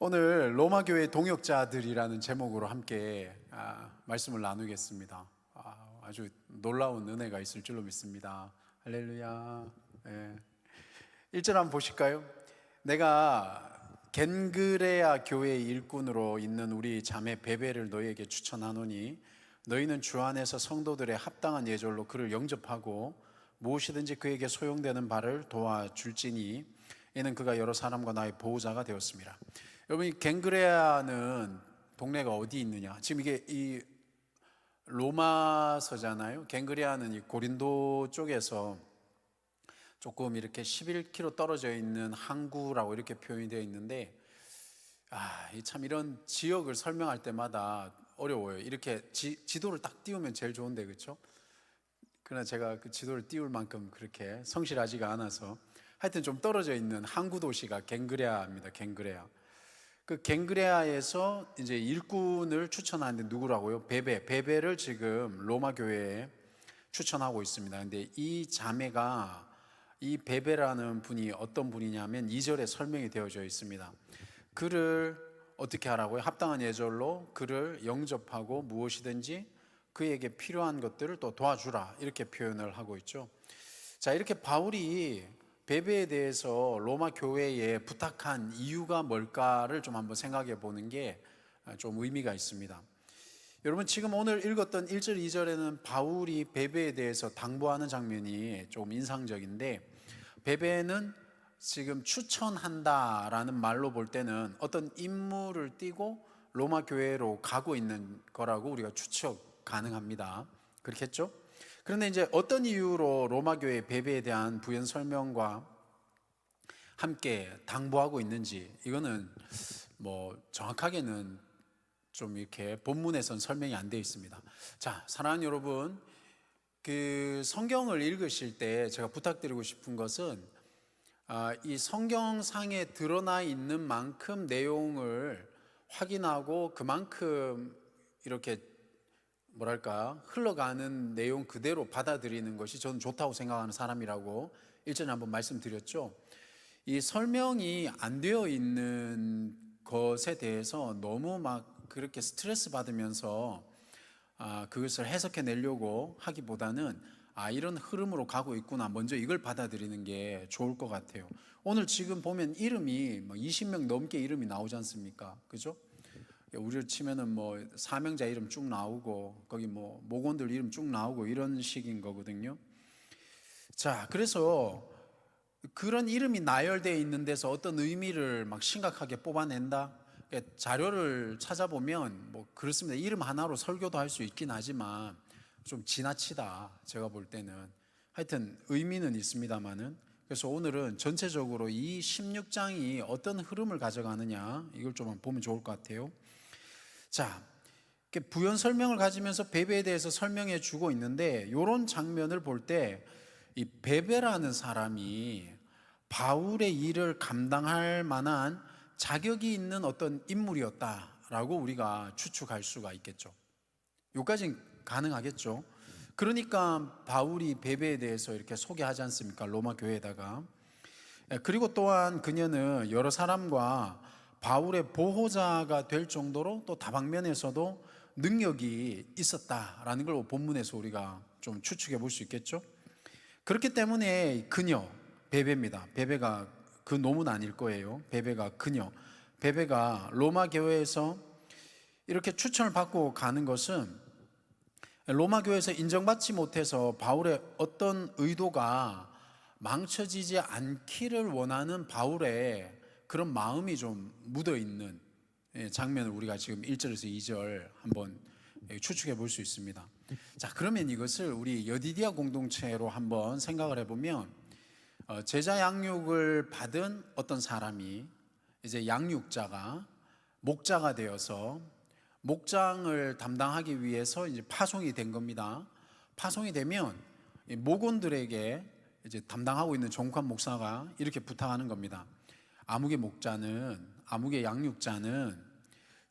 오늘 로마 교회 동역자들이라는 제목으로 함께 말씀을 나누겠습니다. 아주 놀라운 은혜가 있을 줄로 믿습니다. 할렐루야. 1절 한번 보실까요? 내가 겐그레아 교회의 일꾼으로 있는 우리 자매 베베를 너희에게 추천하노니 너희는 주 안에서 성도들의 합당한 예절로 그를 영접하고 무엇이든지 그에게 소용되는 바를 도와줄지니 이는 그가 여러 사람과 나의 보호자가 되었습니다. 여러분, 이 겐그레아는 동네가 어디 있느냐? 지금 이게 이 로마서잖아요. 겐그레아는 이 고린도 쪽에서 조금 이렇게 11km 떨어져 있는 항구라고 이렇게 표현이 되어 있는데, 참 이런 지역을 설명할 때마다 어려워요. 이렇게 지도를 딱 띄우면 제일 좋은데, 그렇죠? 그러나 제가 그 지도를 띄울 만큼 그렇게 성실하지가 않아서 하여튼 좀 떨어져 있는 항구 도시가 겐그레아입니다. 겐그레아. 그 겐그레아에서 이제 일꾼을 추천하는데 누구라고요? 베베를 지금 로마 교회에 추천하고 있습니다. 근데 이 자매가, 이 베베라는 분이 어떤 분이냐면 2절에 설명이 되어져 있습니다. 그를 어떻게 하라고요? 합당한 예절로 그를 영접하고 무엇이든지 그에게 필요한 것들을 또 도와주라, 이렇게 표현을 하고 있죠. 자, 이렇게 바울이 베베에 대해서 로마 교회에 부탁한 이유가 뭘까를 좀 한번 생각해 보는 게 좀 의미가 있습니다. 여러분, 지금 오늘 읽었던 1절, 2절에는 바울이 베베에 대해서 당부하는 장면이 좀 인상적인데, 베베는 지금 추천한다라는 말로 볼 때는 어떤 임무를 띠고 로마 교회로 가고 있는 거라고 우리가 추측 가능합니다. 그렇겠죠? 그런데 이제 어떤 이유로 로마 교회 베베에 대한 부연 설명과 함께 당부하고 있는지, 이거는 뭐 정확하게는 좀 이렇게 본문에선 설명이 안 되어 있습니다. 자, 사랑하는 여러분, 그 성경을 읽으실 때 제가 부탁드리고 싶은 것은 이 성경상에 드러나 있는 만큼 내용을 확인하고 그만큼 이렇게 뭐랄까 흘러가는 내용 그대로 받아들이는 것이 저는 좋다고 생각하는 사람이라고 일전에 한번 말씀드렸죠. 이 설명이 안 되어 있는 것에 대해서 너무 막 그렇게 스트레스 받으면서 그것을 해석해 내려고 하기보다는 이런 흐름으로 가고 있구나, 먼저 이걸 받아들이는 게 좋을 것 같아요. 오늘 지금 보면 이름이 20명 넘게 이름이 나오지 않습니까? 그죠? 우리를 치면은 뭐 사명자 이름 쭉 나오고 거기 뭐 목원들 이름 쭉 나오고 이런 식인 거거든요. 자, 그래서 그런 이름이 나열되어 있는 데서 어떤 의미를 막 심각하게 뽑아낸다? 자료를 찾아보면 뭐 그렇습니다. 이름 하나로 설교도 할 수 있긴 하지만 좀 지나치다, 제가 볼 때는. 하여튼 의미는 있습니다만은. 그래서 오늘은 전체적으로 이 16장이 어떤 흐름을 가져가느냐, 이걸 좀 보면 좋을 것 같아요. 자, 부연 설명을 가지면서 베베에 대해서 설명해 주고 있는데, 이런 장면을 볼 때 이 베베라는 사람이 바울의 일을 감당할 만한 자격이 있는 어떤 인물이었다라고 우리가 추측할 수가 있겠죠. 여기까지는 가능하겠죠. 그러니까 바울이 베베에 대해서 이렇게 소개하지 않습니까? 로마 교회에다가. 그리고 또한 그녀는 여러 사람과 바울의 보호자가 될 정도로 또 다방면에서도 능력이 있었다라는 걸 본문에서 우리가 좀 추측해 볼 수 있겠죠. 그렇기 때문에 그녀, 베베입니다. 베베가 그 노문 아닐 거예요. 베베가 그녀, 베베가 로마 교회에서 이렇게 추천을 받고 가는 것은 로마 교회에서 인정받지 못해서 바울의 어떤 의도가 망쳐지지 않기를 원하는 바울의 그런 마음이 좀 묻어있는 장면을 우리가 지금 1절에서 2절 한번 추측해 볼 수 있습니다. 자, 그러면 이것을 우리 여디디아 공동체로 한번 생각을 해보면, 제자 양육을 받은 어떤 사람이 이제 양육자가 목자가 되어서 목장을 담당하기 위해서 이제 파송이 된 겁니다. 파송이 되면 목원들에게 이제 담당하고 있는 종관 목사가 이렇게 부탁하는 겁니다. 아무개 양육자는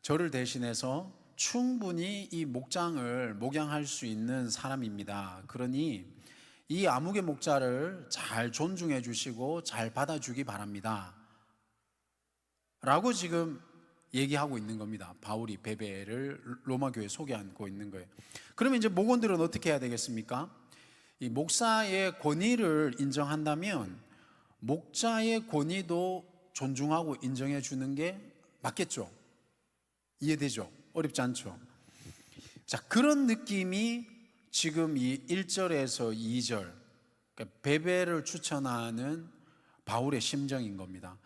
저를 대신해서 충분히 이 목장을 목양할 수 있는 사람입니다. 그러니 이 아무개 목자를 잘 존중해 주시고 잘 받아주기 바랍니다 라고 지금 얘기하고 있는 겁니다. 바울이 베베를 로마 교회에 소개하고 있는 거예요. 그러면 이제 목원들은 어떻게 해야 되겠습니까? 이 목사의 권위를 인정한다면 목자의 권위도 존중하고 인정해 주는 게 맞겠죠? 이해되죠? 어렵지 않죠? 자, 그런 느낌이 지금 이 1절에서 2절, 그러니까 베베를 추천하는 바울의 심정인 겁니다.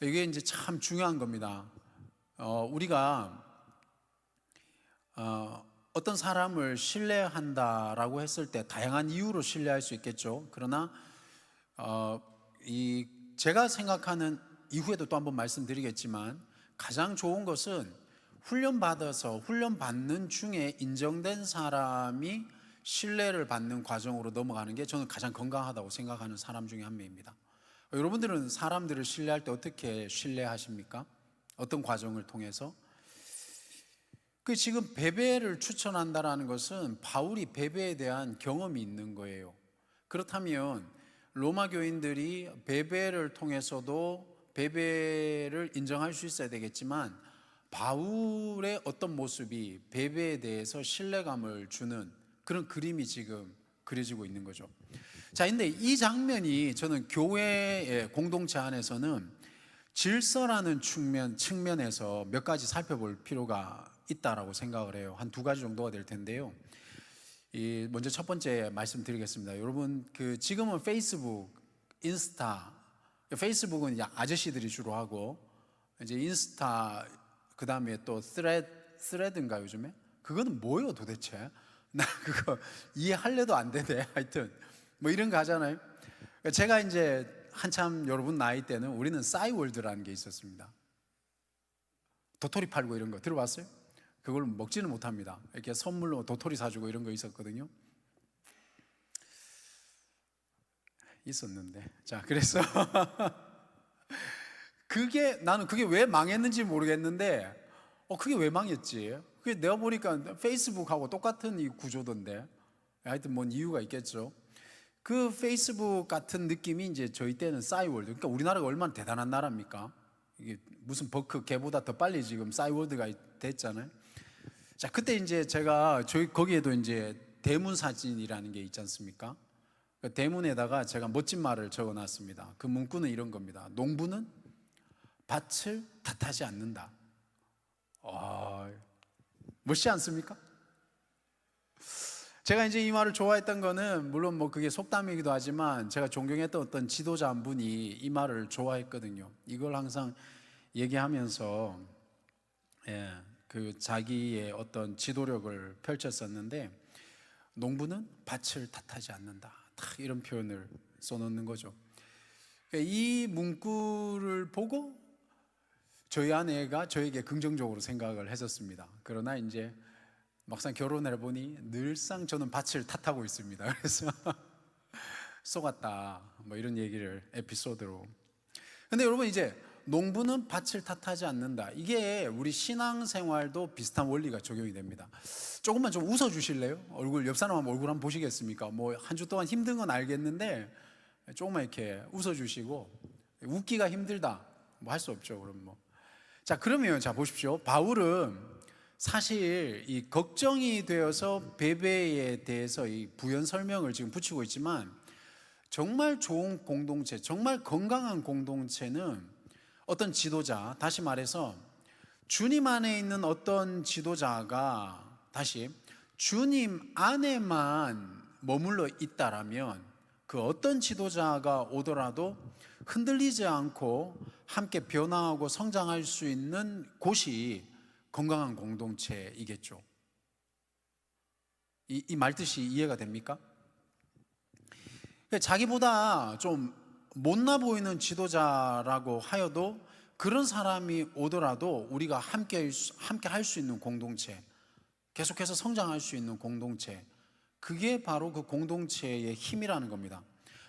이게 이제 참 중요한 겁니다. 우리가 어떤 사람을 신뢰한다라고 했을 때 다양한 이유로 신뢰할 수 있겠죠. 그러나 제가 생각하는, 이후에도 또 한번 말씀드리겠지만, 가장 좋은 것은 훈련받아서 훈련받는 중에 인정된 사람이 신뢰를 받는 과정으로 넘어가는 게 저는 가장 건강하다고 생각하는 사람 중에 한 명입니다. 여러분들은 사람들을 신뢰할 때 어떻게 신뢰하십니까? 어떤 과정을 통해서? 지금 베베를 추천한다라는 것은 바울이 베베에 대한 경험이 있는 거예요. 그렇다면 로마 교인들이 베베를 통해서도 베베를 인정할 수 있어야 되겠지만, 바울의 어떤 모습이 베베에 대해서 신뢰감을 주는 그런 그림이 지금 그려지고 있는 거죠. 자, 근데 이 장면이 저는 교회의 공동체 안에서는 질서라는 측면에서 몇 가지 살펴볼 필요가 있다라고 생각을 해요. 한 두 가지 정도가 될 텐데요. 먼저 첫 번째 말씀드리겠습니다. 여러분, 지금은 페이스북, 인스타, 페이스북은 이제 아저씨들이 주로 하고, 이제 인스타, 그 다음에 또 스레드인가 요즘에? 그거는 뭐예요 도대체? 나 그거 이해하려도 안 되네. 하여튼 뭐 이런 거 하잖아요. 제가 이제 한참 여러분 나이 때는 우리는 싸이월드라는 게 있었습니다. 도토리 팔고 이런 거 들어봤어요? 그걸 먹지는 못합니다. 이렇게 선물로 도토리 사주고 이런 거 있었거든요. 있었는데, 자, 그래서 나는 그게 왜 망했는지 모르겠는데, 그게 왜 망했지? 그게 내가 보니까 페이스북하고 똑같은 이 구조던데, 하여튼 뭔 이유가 있겠죠. 그 페이스북 같은 느낌이 이제 저희 때는 싸이월드. 그러니까 우리나라가 얼마나 대단한 나라입니까? 이게 무슨 버크 개보다 더 빨리 지금 싸이월드가 됐잖아요. 자, 그때 이제 제가 거기에도 이제 대문 사진이라는 게 있지 않습니까? 그 대문에다가 제가 멋진 말을 적어 놨습니다. 그 문구는 이런 겁니다. 농부는 밭을 탓하지 않는다. 멋있지 않습니까? 제가 이제 이 말을 좋아했던 거는, 물론 뭐 그게 속담이기도 하지만, 제가 존경했던 어떤 지도자 한 분이 이 말을 좋아했거든요. 이걸 항상 얘기하면서 자기의 어떤 지도력을 펼쳤었는데, 농부는 밭을 탓하지 않는다, 딱 이런 표현을 써놓는 거죠. 이 문구를 보고 저희 아내가 저에게 긍정적으로 생각을 했었습니다. 그러나 이제 막상 결혼을 해보니 늘상 저는 밭을 탓하고 있습니다. 그래서 속았다, 뭐 이런 얘기를 에피소드로. 근데 여러분, 이제 농부는 밭을 탓하지 않는다, 이게 우리 신앙생활도 비슷한 원리가 적용이 됩니다. 조금만 좀 웃어주실래요? 옆 사람 얼굴 한번 보시겠습니까? 뭐 한 주 동안 힘든 건 알겠는데 조금만 이렇게 웃어주시고. 웃기가 힘들다, 뭐 할 수 없죠. 그럼 뭐. 자, 그러면 자 보십시오. 바울은 사실 이 걱정이 되어서 베베에 대해서 이 부연 설명을 지금 붙이고 있지만, 정말 좋은 공동체, 정말 건강한 공동체는 어떤 지도자, 다시 말해서 주님 안에 있는 어떤 지도자가 다시 주님 안에만 머물러 있다라면, 그 어떤 지도자가 오더라도 흔들리지 않고 함께 변화하고 성장할 수 있는 곳이 건강한 공동체이겠죠. 이 말뜻이 이해가 됩니까? 자기보다 좀 못나 보이는 지도자라고 하여도 그런 사람이 오더라도 우리가 함께 할 수 있는 공동체, 계속해서 성장할 수 있는 공동체, 그게 바로 그 공동체의 힘이라는 겁니다.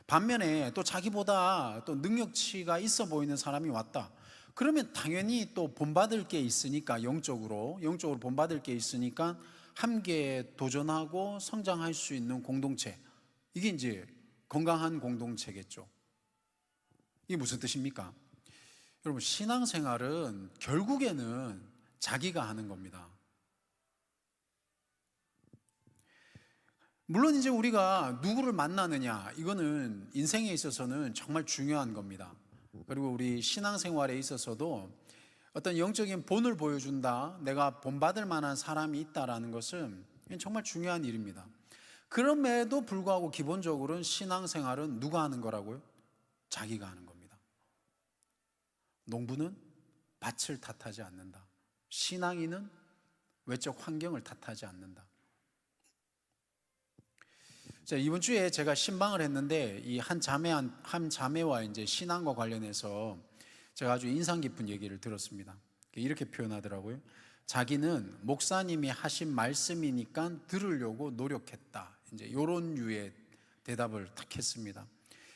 반면에 또 자기보다 또 능력치가 있어 보이는 사람이 왔다, 그러면 당연히 또 본받을 게 있으니까, 영적으로 본받을 게 있으니까 함께 도전하고 성장할 수 있는 공동체, 이게 이제 건강한 공동체겠죠. 이게 무슨 뜻입니까? 여러분, 신앙생활은 결국에는 자기가 하는 겁니다. 물론 이제 우리가 누구를 만나느냐, 이거는 인생에 있어서는 정말 중요한 겁니다. 그리고 우리 신앙생활에 있어서도 어떤 영적인 본을 보여준다, 내가 본받을 만한 사람이 있다라는 것은 정말 중요한 일입니다. 그럼에도 불구하고 기본적으로는 신앙생활은 누가 하는 거라고요? 자기가 하는 겁니다. 농부는 밭을 탓하지 않는다. 신앙인은 외적 환경을 탓하지 않는다. 자, 이번 주에 제가 신방을 했는데 이 한 자매와 이제 신앙과 관련해서 제가 아주 인상 깊은 얘기를 들었습니다. 이렇게 표현하더라고요. 자기는 목사님이 하신 말씀이니까 들으려고 노력했다. 이제 이런 유의 대답을 딱 했습니다.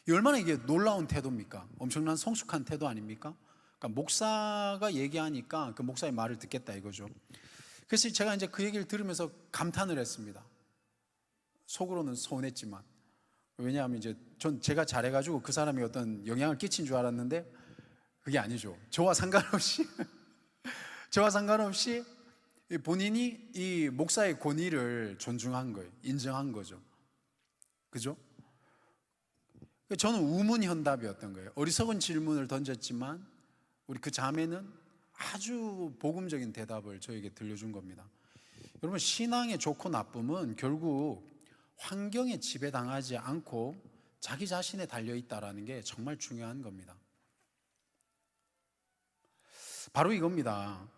얼마나 이게 놀라운 태도입니까? 엄청난 성숙한 태도 아닙니까? 그러니까 목사가 얘기하니까 그 목사의 말을 듣겠다 이거죠. 그래서 제가 이제 그 얘기를 들으면서 감탄을 했습니다. 속으로는 서운했지만, 왜냐하면 이제 제가 잘해가지고 그 사람이 어떤 영향을 끼친 줄 알았는데 그게 아니죠. 저와 상관없이 본인이 이 목사의 권위를 존중한 거예요. 인정한 거죠. 그죠? 저는 우문현답이었던 거예요. 어리석은 질문을 던졌지만 우리 그 자매는 아주 복음적인 대답을 저에게 들려준 겁니다. 여러분, 신앙의 좋고 나쁨은 결국 환경에 지배당하지 않고 자기 자신에 달려있다는 게 정말 중요한 겁니다. 바로 이겁니다.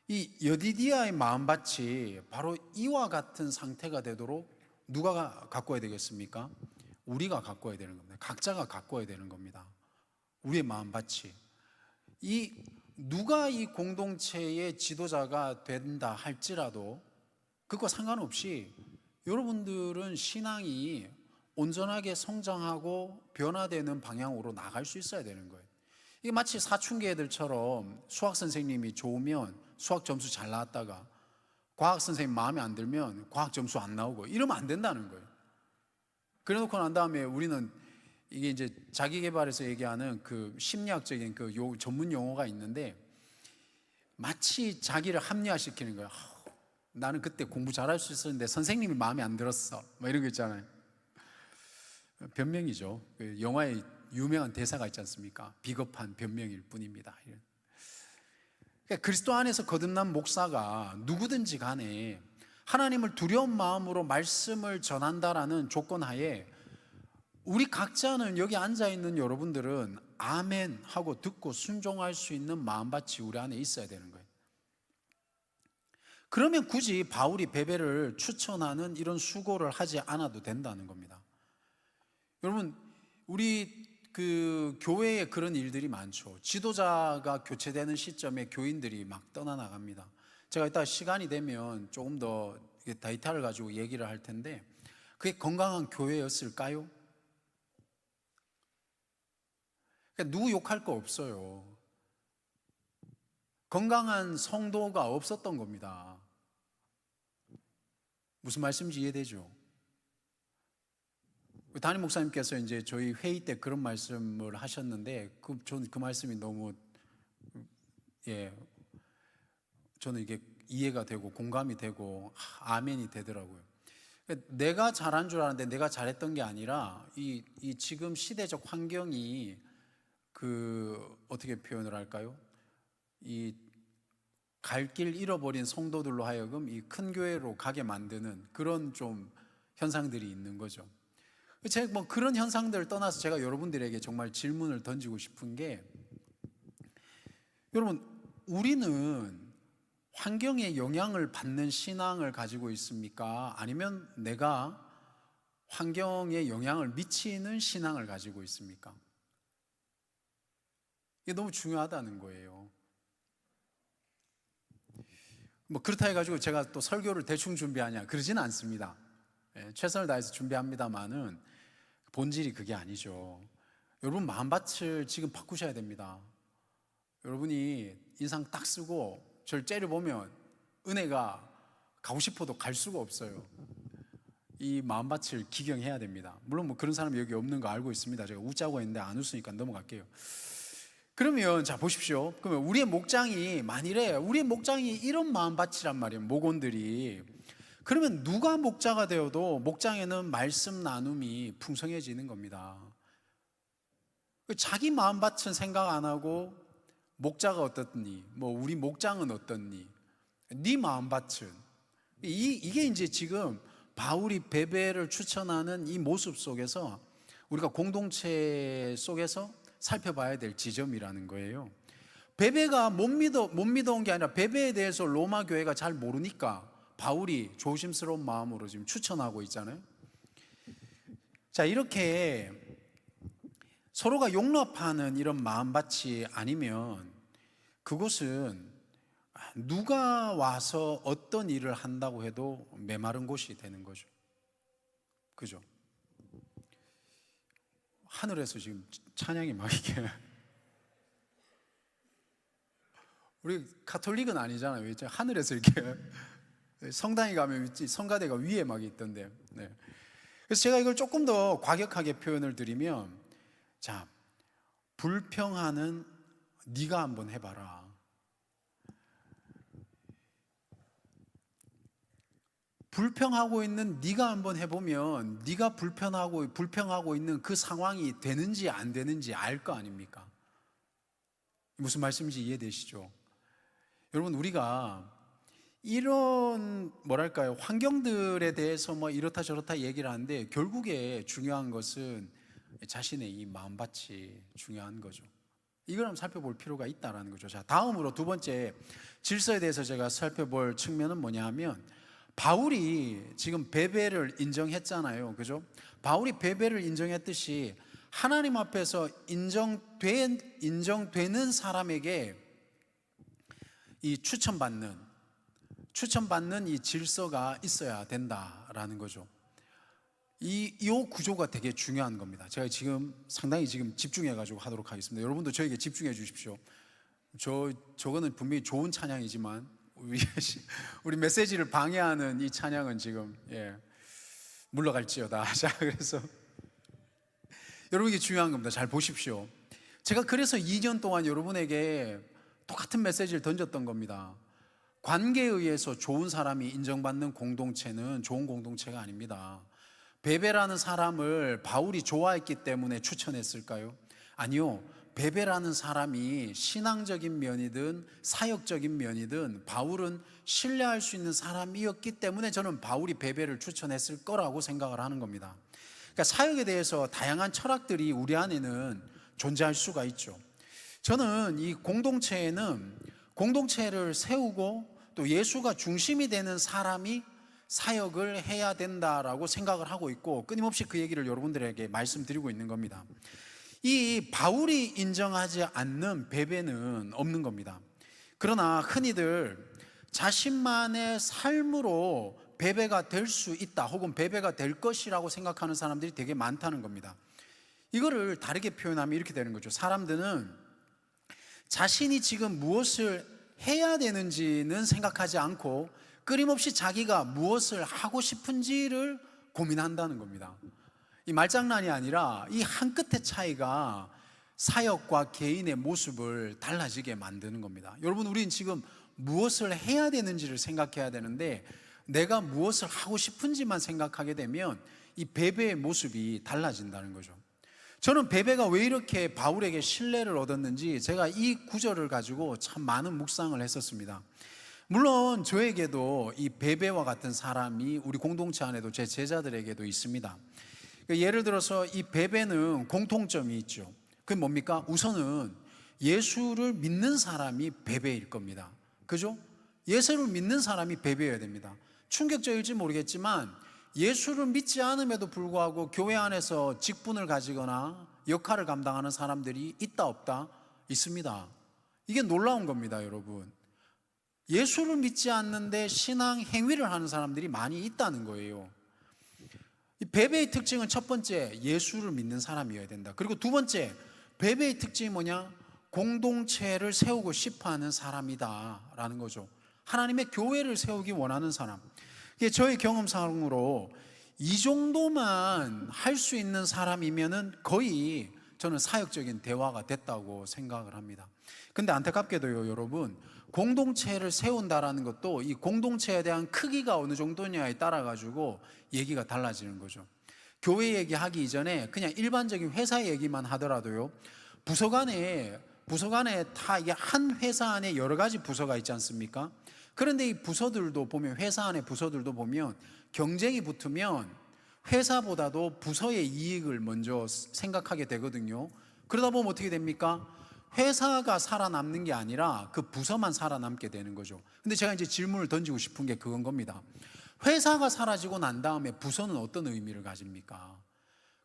이 여디디아의 마음밭이 바로 이와 같은 상태가 되도록 누가 가꿔야 되겠습니까? 우리가 가꿔야 되는 겁니다. 각자가 가꿔야 되는 겁니다. 우리의 마음밭이. 누가 이 공동체의 지도자가 된다 할지라도 그것과 상관없이 여러분들은 신앙이 온전하게 성장하고 변화되는 방향으로 나갈 수 있어야 되는 거예요. 이게 마치 사춘기 애들처럼 수학 선생님이 좋으면 수학 점수 잘 나왔다가 과학 선생님 마음에 안 들면 과학 점수 안 나오고 이러면 안 된다는 거예요. 그래 놓고 난 다음에 우리는 이게 이제 자기 개발에서 얘기하는 그 심리학적인 그 전문 용어가 있는데 마치 자기를 합리화시키는 거예요. 나는 그때 공부 잘할 수 있었는데 선생님이 마음에 안 들었어. 뭐 이런 거 있잖아요. 변명이죠. 영화에 유명한 대사가 있지 않습니까? 비겁한 변명일 뿐입니다. 그러니까 그리스도 안에서 거듭난 목사가 누구든지 간에 하나님을 두려운 마음으로 말씀을 전한다라는 조건 하에 우리 각자는 여기 앉아있는 여러분들은 아멘 하고 듣고 순종할 수 있는 마음밭이 우리 안에 있어야 되는 거예요. 그러면 굳이 바울이 베베를 추천하는 이런 수고를 하지 않아도 된다는 겁니다. 여러분, 우리 그 교회에 그런 일들이 많죠. 지도자가 교체되는 시점에 교인들이 막 떠나나갑니다. 제가 이따 시간이 되면 조금 더 데이터를 가지고 얘기를 할 텐데 그게 건강한 교회였을까요? 그러니까 누구 욕할 거 없어요. 건강한 성도가 없었던 겁니다. 무슨 말씀인지 이해되죠? 담임 목사님께서 이제 저희 회의 때 그런 말씀을 하셨는데 저는 그 말씀이 너무 저는 이게 이해가 되고 공감이 되고 아멘이 되더라고요. 내가 잘한 줄 알았는데 내가 잘했던 게 아니라 이 지금 시대적 환경이 어떻게 표현을 할까요? 이 갈 길 잃어버린 성도들로 하여금 이 큰 교회로 가게 만드는 그런 좀 현상들이 있는 거죠. 제가 뭐 그런 현상들을 떠나서 제가 여러분들에게 정말 질문을 던지고 싶은 게, 여러분, 우리는 환경에 영향을 받는 신앙을 가지고 있습니까? 아니면 내가 환경에 영향을 미치는 신앙을 가지고 있습니까? 이게 너무 중요하다는 거예요. 뭐 그렇다 해가지고 제가 또 설교를 대충 준비하냐 그러지는 않습니다. 최선을 다해서 준비합니다만은 본질이 그게 아니죠. 여러분 마음밭을 지금 바꾸셔야 됩니다. 여러분이 인상 딱 쓰고 저를 째려보면 은혜가 가고 싶어도 갈 수가 없어요. 이 마음밭을 기경해야 됩니다. 물론 뭐 그런 사람이 여기 없는 거 알고 있습니다. 제가 웃자고 했는데 안 웃으니까 넘어갈게요. 그러면 자 보십시오. 그러면 우리의 목장이 만일에 우리의 목장이 이런 마음밭이란 말이에요. 목원들이. 그러면 누가 목자가 되어도 목장에는 말씀 나눔이 풍성해지는 겁니다. 자기 마음밭은 생각 안 하고 목자가 어떻니? 뭐 우리 목장은 어떻니? 네 마음밭은 이게 이제 지금 바울이 베베를 추천하는 이 모습 속에서 우리가 공동체 속에서 살펴봐야 될 지점이라는 거예요. 베베가 못 믿어온 게 아니라 베베에 대해서 로마 교회가 잘 모르니까 바울이 조심스러운 마음으로 지금 추천하고 있잖아요. 자, 이렇게 서로가 용납하는 이런 마음밭이 아니면 그곳은 누가 와서 어떤 일을 한다고 해도 메마른 곳이 되는 거죠. 그죠? 하늘에서 지금 찬양이 막 이게 우리 가톨릭은 아니잖아요. 이제 하늘에서 이렇게 성당에 가면 성가대가 위에 막 있던데. 네. 그래서 제가 이걸 조금 더 과격하게 표현을 드리면, 자, 불평하는 네가 한번 해봐라. 불평하고 있는 네가 한번 해보면 네가 불평하고 있는 그 상황이 되는지 안 되는지 알 거 아닙니까? 무슨 말씀인지 이해되시죠? 여러분, 우리가 이런 뭐랄까요, 환경들에 대해서 뭐 이렇다 저렇다 얘기를 하는데 결국에 중요한 것은 자신의 이 마음밭이 중요한 거죠. 이걸 한번 살펴볼 필요가 있다는 거죠. 자, 다음으로 두 번째 질서에 대해서 제가 살펴볼 측면은 뭐냐 하면, 바울이 지금 베베를 인정했잖아요. 그죠? 바울이 베베를 인정했듯이 하나님 앞에서 인정되는 사람에게 이 추천받는 이 질서가 있어야 된다라는 거죠. 이 구조가 되게 중요한 겁니다. 제가 지금 상당히 집중해가지고 하도록 하겠습니다. 여러분도 저에게 집중해 주십시오. 저거는 분명히 좋은 찬양이지만 우리 메시지를 방해하는 이 찬양은 지금 물러갈지어다. 자, 그래서 여러분, 이게 중요한 겁니다. 잘 보십시오. 제가 그래서 2년 동안 여러분에게 똑같은 메시지를 던졌던 겁니다. 관계에 의해서 좋은 사람이 인정받는 공동체는 좋은 공동체가 아닙니다. 베베라는 사람을 바울이 좋아했기 때문에 추천했을까요? 아니요. 베베라는 사람이 신앙적인 면이든 사역적인 면이든 바울은 신뢰할 수 있는 사람이었기 때문에 저는 바울이 베베를 추천했을 거라고 생각을 하는 겁니다. 그러니까 사역에 대해서 다양한 철학들이 우리 안에는 존재할 수가 있죠. 저는 이 공동체를 세우고 또 예수가 중심이 되는 사람이 사역을 해야 된다라고 생각을 하고 있고, 끊임없이 그 얘기를 여러분들에게 말씀드리고 있는 겁니다. 이 바울이 인정하지 않는 베베는 없는 겁니다. 그러나 흔히들 자신만의 삶으로 베베가 될 수 있다, 혹은 베베가 될 것이라고 생각하는 사람들이 되게 많다는 겁니다. 이거를 다르게 표현하면 이렇게 되는 거죠. 사람들은 자신이 지금 무엇을 해야 되는지는 생각하지 않고 끊임없이 자기가 무엇을 하고 싶은지를 고민한다는 겁니다. 이 말장난이 아니라 이 한 끗의 차이가 사역과 개인의 모습을 달라지게 만드는 겁니다. 여러분, 우리는 지금 무엇을 해야 되는지를 생각해야 되는데 내가 무엇을 하고 싶은지만 생각하게 되면 이 베베의 모습이 달라진다는 거죠. 저는 베베가 왜 이렇게 바울에게 신뢰를 얻었는지 제가 이 구절을 가지고 참 많은 묵상을 했었습니다. 물론 저에게도 이 베베와 같은 사람이 우리 공동체 안에도 제 제자들에게도 있습니다. 예를 들어서 이 베베는 공통점이 있죠. 그게 뭡니까? 우선은 예수를 믿는 사람이 베베일 겁니다. 그죠? 예수를 믿는 사람이 베베여야 됩니다. 충격적일지 모르겠지만 예수를 믿지 않음에도 불구하고 교회 안에서 직분을 가지거나 역할을 감당하는 사람들이 있다 없다? 있습니다. 이게 놀라운 겁니다, 여러분. 예수를 믿지 않는데 신앙 행위를 하는 사람들이 많이 있다는 거예요. 이 베베의 특징은 첫 번째, 예수를 믿는 사람이어야 된다. 그리고 두 번째, 베베의 특징이 뭐냐? 공동체를 세우고 싶어하는 사람이다라는 거죠. 하나님의 교회를 세우기 원하는 사람. 이게 저의 경험상으로 이 정도만 할 수 있는 사람이면은 거의 저는 사역적인 대화가 됐다고 생각을 합니다. 근데 안타깝게도요, 여러분, 공동체를 세운다라는 것도 이 공동체에 대한 크기가 어느 정도냐에 따라 가지고 얘기가 달라지는 거죠. 교회 얘기하기 이전에 그냥 일반적인 회사 얘기만 하더라도요, 부서 간에 다 이게 한 회사 안에 여러 가지 부서가 있지 않습니까? 그런데 이 부서들도 보면, 회사 안에 부서들도 보면 경쟁이 붙으면 회사보다도 부서의 이익을 먼저 생각하게 되거든요. 그러다 보면 어떻게 됩니까? 회사가 살아남는 게 아니라 그 부서만 살아남게 되는 거죠. 근데 제가 이제 질문을 던지고 싶은 게 그건 겁니다. 회사가 사라지고 난 다음에 부서는 어떤 의미를 가집니까?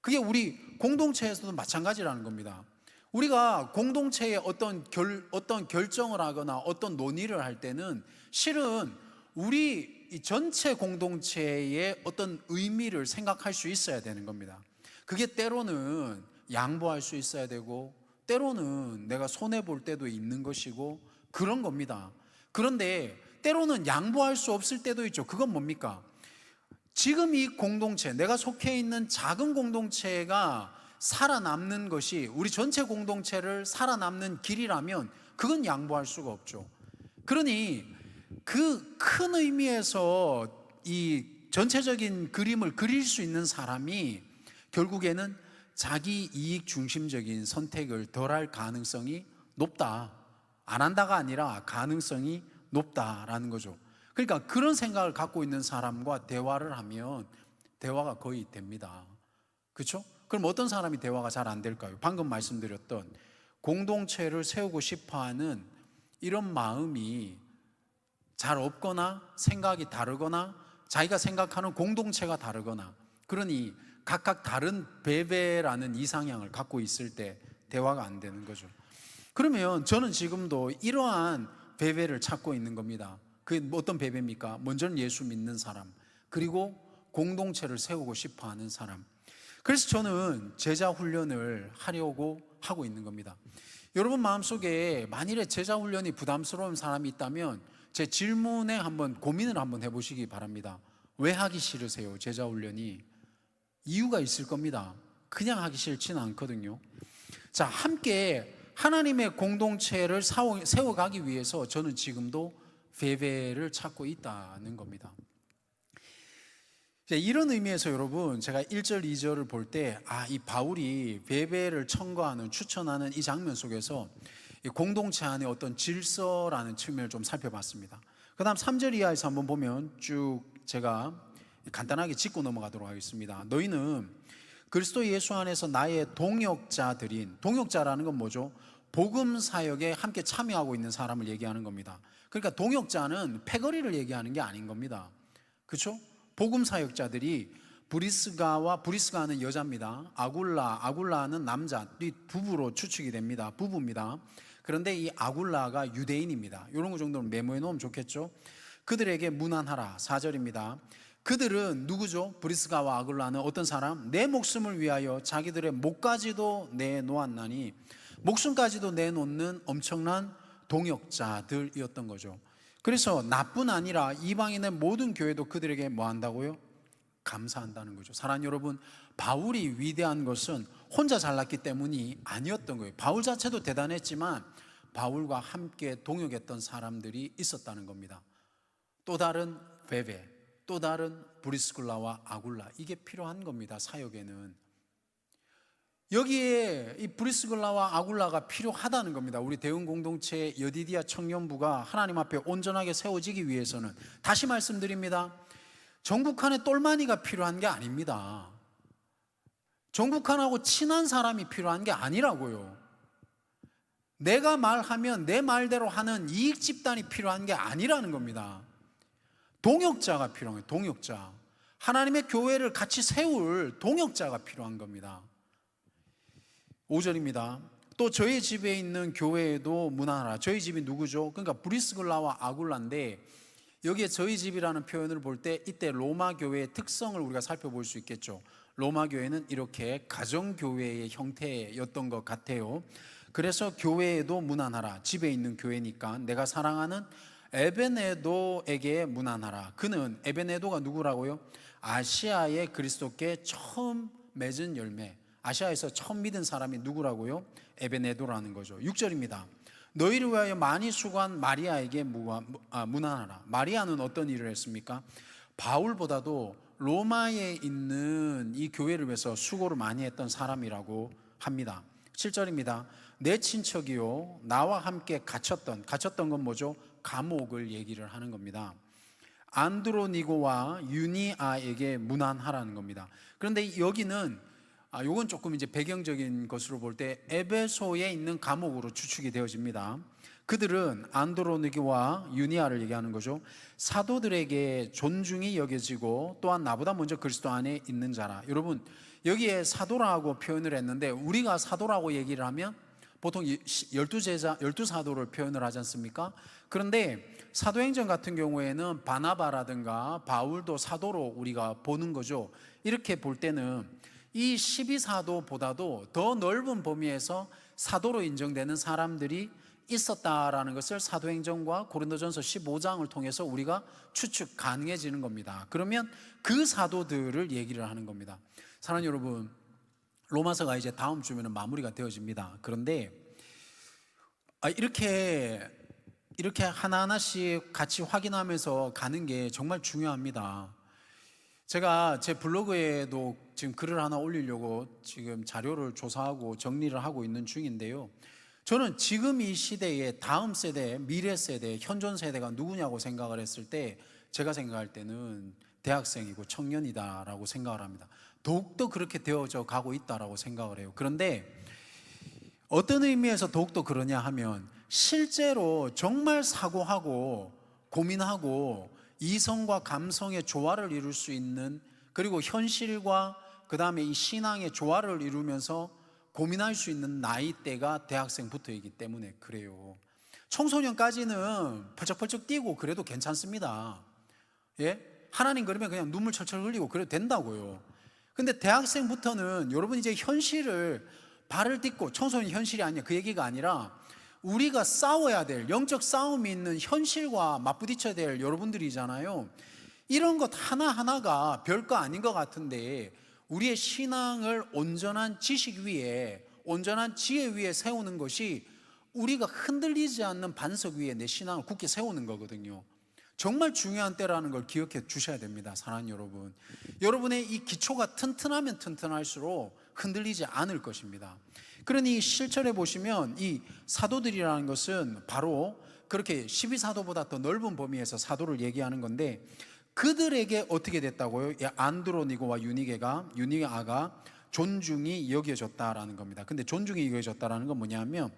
그게 우리 공동체에서도 마찬가지라는 겁니다. 우리가 공동체에 어떤 결정을 하거나 어떤 논의를 할 때는 실은 우리 이 전체 공동체의 어떤 의미를 생각할 수 있어야 되는 겁니다. 그게 때로는 양보할 수 있어야 되고, 때로는 내가 손해볼 때도 있는 것이고, 그런 겁니다. 그런데 때로는 양보할 수 없을 때도 있죠. 그건 뭡니까? 지금 이 공동체, 내가 속해 있는 작은 공동체가 살아남는 것이 우리 전체 공동체를 살아남는 길이라면 그건 양보할 수가 없죠. 그러니 그 큰 의미에서 이 전체적인 그림을 그릴 수 있는 사람이 결국에는 자기 이익 중심적인 선택을 덜할 가능성이 높다. 안 한다가 아니라 가능성이 높다라는 거죠. 그러니까 그런 생각을 갖고 있는 사람과 대화를 하면 대화가 거의 됩니다. 그렇죠? 그럼 어떤 사람이 대화가 잘 안 될까요? 방금 말씀드렸던 공동체를 세우고 싶어하는 이런 마음이 잘 없거나 생각이 다르거나 자기가 생각하는 공동체가 다르거나, 그러니 각각 다른 베베라는 이상향을 갖고 있을 때 대화가 안 되는 거죠. 그러면 저는 지금도 이러한 베베를 찾고 있는 겁니다. 그게 어떤 베베입니까? 먼저는 예수 믿는 사람, 그리고 공동체를 세우고 싶어하는 사람. 그래서 저는 제자 훈련을 하려고 하고 있는 겁니다. 여러분 마음속에 만일에 제자 훈련이 부담스러운 사람이 있다면 제 질문에 한번 고민을 한번 해보시기 바랍니다. 왜 하기 싫으세요? 제자 훈련이 이유가 있을 겁니다. 그냥 하기 싫지는 않거든요. 자, 함께 하나님의 공동체를 세워가기 위해서 저는 지금도 베베를 찾고 있다는 겁니다. 이런 의미에서 여러분, 제가 1절, 2절을 볼 때, 이 바울이 베베를 청구하는, 추천하는 이 장면 속에서 이 공동체 안에 어떤 질서라는 측면을 좀 살펴봤습니다. 그 다음 3절 이하에서 한번 보면 쭉 제가 간단하게 짚고 넘어가도록 하겠습니다. 너희는 그리스도 예수 안에서 나의 동역자들인, 동역자라는 건 뭐죠? 복음 사역에 함께 참여하고 있는 사람을 얘기하는 겁니다. 그러니까 동역자는 패거리를 얘기하는 게 아닌 겁니다. 그렇죠? 복음 사역자들이 브리스가는 여자입니다. 아굴라는 남자, 이 부부로 추측이 됩니다. 부부입니다. 그런데 이 아굴라가 유대인입니다. 이런 거 정도는 메모해 놓으면 좋겠죠. 그들에게 문안하라. 4절입니다. 그들은 누구죠? 브리스가와 아굴라는 어떤 사람? 내 목숨을 위하여 자기들의 목까지도 내놓았나니, 목숨까지도 내놓는 엄청난 동역자들이었던 거죠. 그래서 나뿐 아니라 이방인의 모든 교회도 그들에게 뭐 한다고요? 감사한다는 거죠. 사랑하는 여러분, 바울이 위대한 것은 혼자 잘났기 때문이 아니었던 거예요. 바울 자체도 대단했지만 바울과 함께 동역했던 사람들이 있었다는 겁니다. 또 다른 베베, 또 다른 브리스굴라와 아굴라, 이게 필요한 겁니다. 사역에는 여기에 이 브리스굴라와 아굴라가 필요하다는 겁니다. 우리 대응공동체 여디디아 청년부가 하나님 앞에 온전하게 세워지기 위해서는, 다시 말씀드립니다, 정북한의 똘마니가 필요한 게 아닙니다. 정북한하고 친한 사람이 필요한 게 아니라고요. 내가 말하면 내 말대로 하는 이익 집단이 필요한 게 아니라는 겁니다. 동역자가 필요한 거예요. 동역자, 하나님의 교회를 같이 세울 동역자가 필요한 겁니다. 5절입니다. 또 저희 집에 있는 교회에도 문안하라. 저희 집이 누구죠? 그러니까 브리스글라와 아굴라인데, 여기에 저희 집이라는 표현을 볼 때 이때 로마 교회의 특성을 우리가 살펴볼 수 있겠죠. 로마 교회는 이렇게 가정교회의 형태였던 것 같아요. 그래서 교회에도 문안하라. 집에 있는 교회니까 내가 사랑하는 에베네도에게 문안하라. 그는, 에베네도가 누구라고요? 아시아의 그리스도께 처음 맺은 열매, 아시아에서 처음 믿은 사람이 누구라고요? 에베네도라는 거죠. 6절입니다. 너희를 위하여 많이 수고한 마리아에게 문안하라. 마리아는 어떤 일을 했습니까? 바울보다도 로마에 있는 이 교회를 위해서 수고를 많이 했던 사람이라고 합니다. 7절입니다. 내 친척이요 나와 함께 갇혔던 건 뭐죠? 감옥을 얘기를 하는 겁니다. 안드로니고와 유니아에게 문안하라는 겁니다. 그런데 여기는 요건 조금 이제 배경적인 것으로 볼 때 에베소에 있는 감옥으로 추측이 되어집니다. 그들은 안드로니고와 유니아를 얘기하는 거죠. 사도들에게 존중이 여겨지고 또한 나보다 먼저 그리스도 안에 있는 자라. 여러분 여기에 사도라고 표현을 했는데 우리가 사도라고 얘기를 하면 보통 12제자, 12사도를 표현을 하지 않습니까? 그런데 사도행전 같은 경우에는 바나바라든가 바울도 사도로 우리가 보는 거죠. 이렇게 볼 때는 이 12사도보다도 더 넓은 범위에서 사도로 인정되는 사람들이 있었다라는 것을 사도행전과 고린도전서 15장을 통해서 우리가 추측 가능해지는 겁니다. 그러면 그 사도들을 얘기를 하는 겁니다. 사랑하는 여러분, 로마서가 이제 다음 주면 마무리가 되어집니다. 그런데 이렇게 하나하나씩 같이 확인하면서 가는 게 정말 중요합니다. 제가 제 블로그에도 지금 글을 하나 올리려고 지금 자료를 조사하고 정리를 하고 있는 중인데요. 저는 지금 이 시대의 다음 세대, 미래 세대, 현존 세대가 누구냐고 생각을 했을 때 제가 생각할 때는 대학생이고 청년이다라고 생각을 합니다. 더욱더 그렇게 되어져 가고 있다라고 생각을 해요. 그런데 어떤 의미에서 더욱더 그러냐 하면 실제로 정말 사고하고 고민하고 이성과 감성의 조화를 이룰 수 있는, 그리고 현실과 그 다음에 이 신앙의 조화를 이루면서 고민할 수 있는 나이대가 대학생부터이기 때문에 그래요. 청소년까지는 펄쩍펄쩍 뛰고 그래도 괜찮습니다. 예? 하나님 그러면 그냥 눈물 철철 흘리고 그래도 된다고요. 근데 대학생부터는 여러분 이제 현실을 발을 딛고, 청소년 현실이 아니야 그 얘기가 아니라 우리가 싸워야 될 영적 싸움이 있는 현실과 맞부딪혀야 될 여러분들이잖아요. 이런 것 하나하나가 별거 아닌 것 같은데 우리의 신앙을 온전한 지식 위에, 온전한 지혜 위에 세우는 것이 우리가 흔들리지 않는 반석 위에 내 신앙을 굳게 세우는 거거든요. 정말 중요한 때라는 걸 기억해 주셔야 됩니다. 사랑하는 여러분, 여러분의 이 기초가 튼튼하면 튼튼할수록 흔들리지 않을 것입니다. 그러니 실천해 보시면 이 사도들이라는 것은 바로 그렇게 12사도보다 더 넓은 범위에서 사도를 얘기하는 건데, 그들에게 어떻게 됐다고요? 안드로니고와 유니아가 존중이 여겨졌다라는 겁니다. 근데 존중이 여겨졌다라는 건 뭐냐면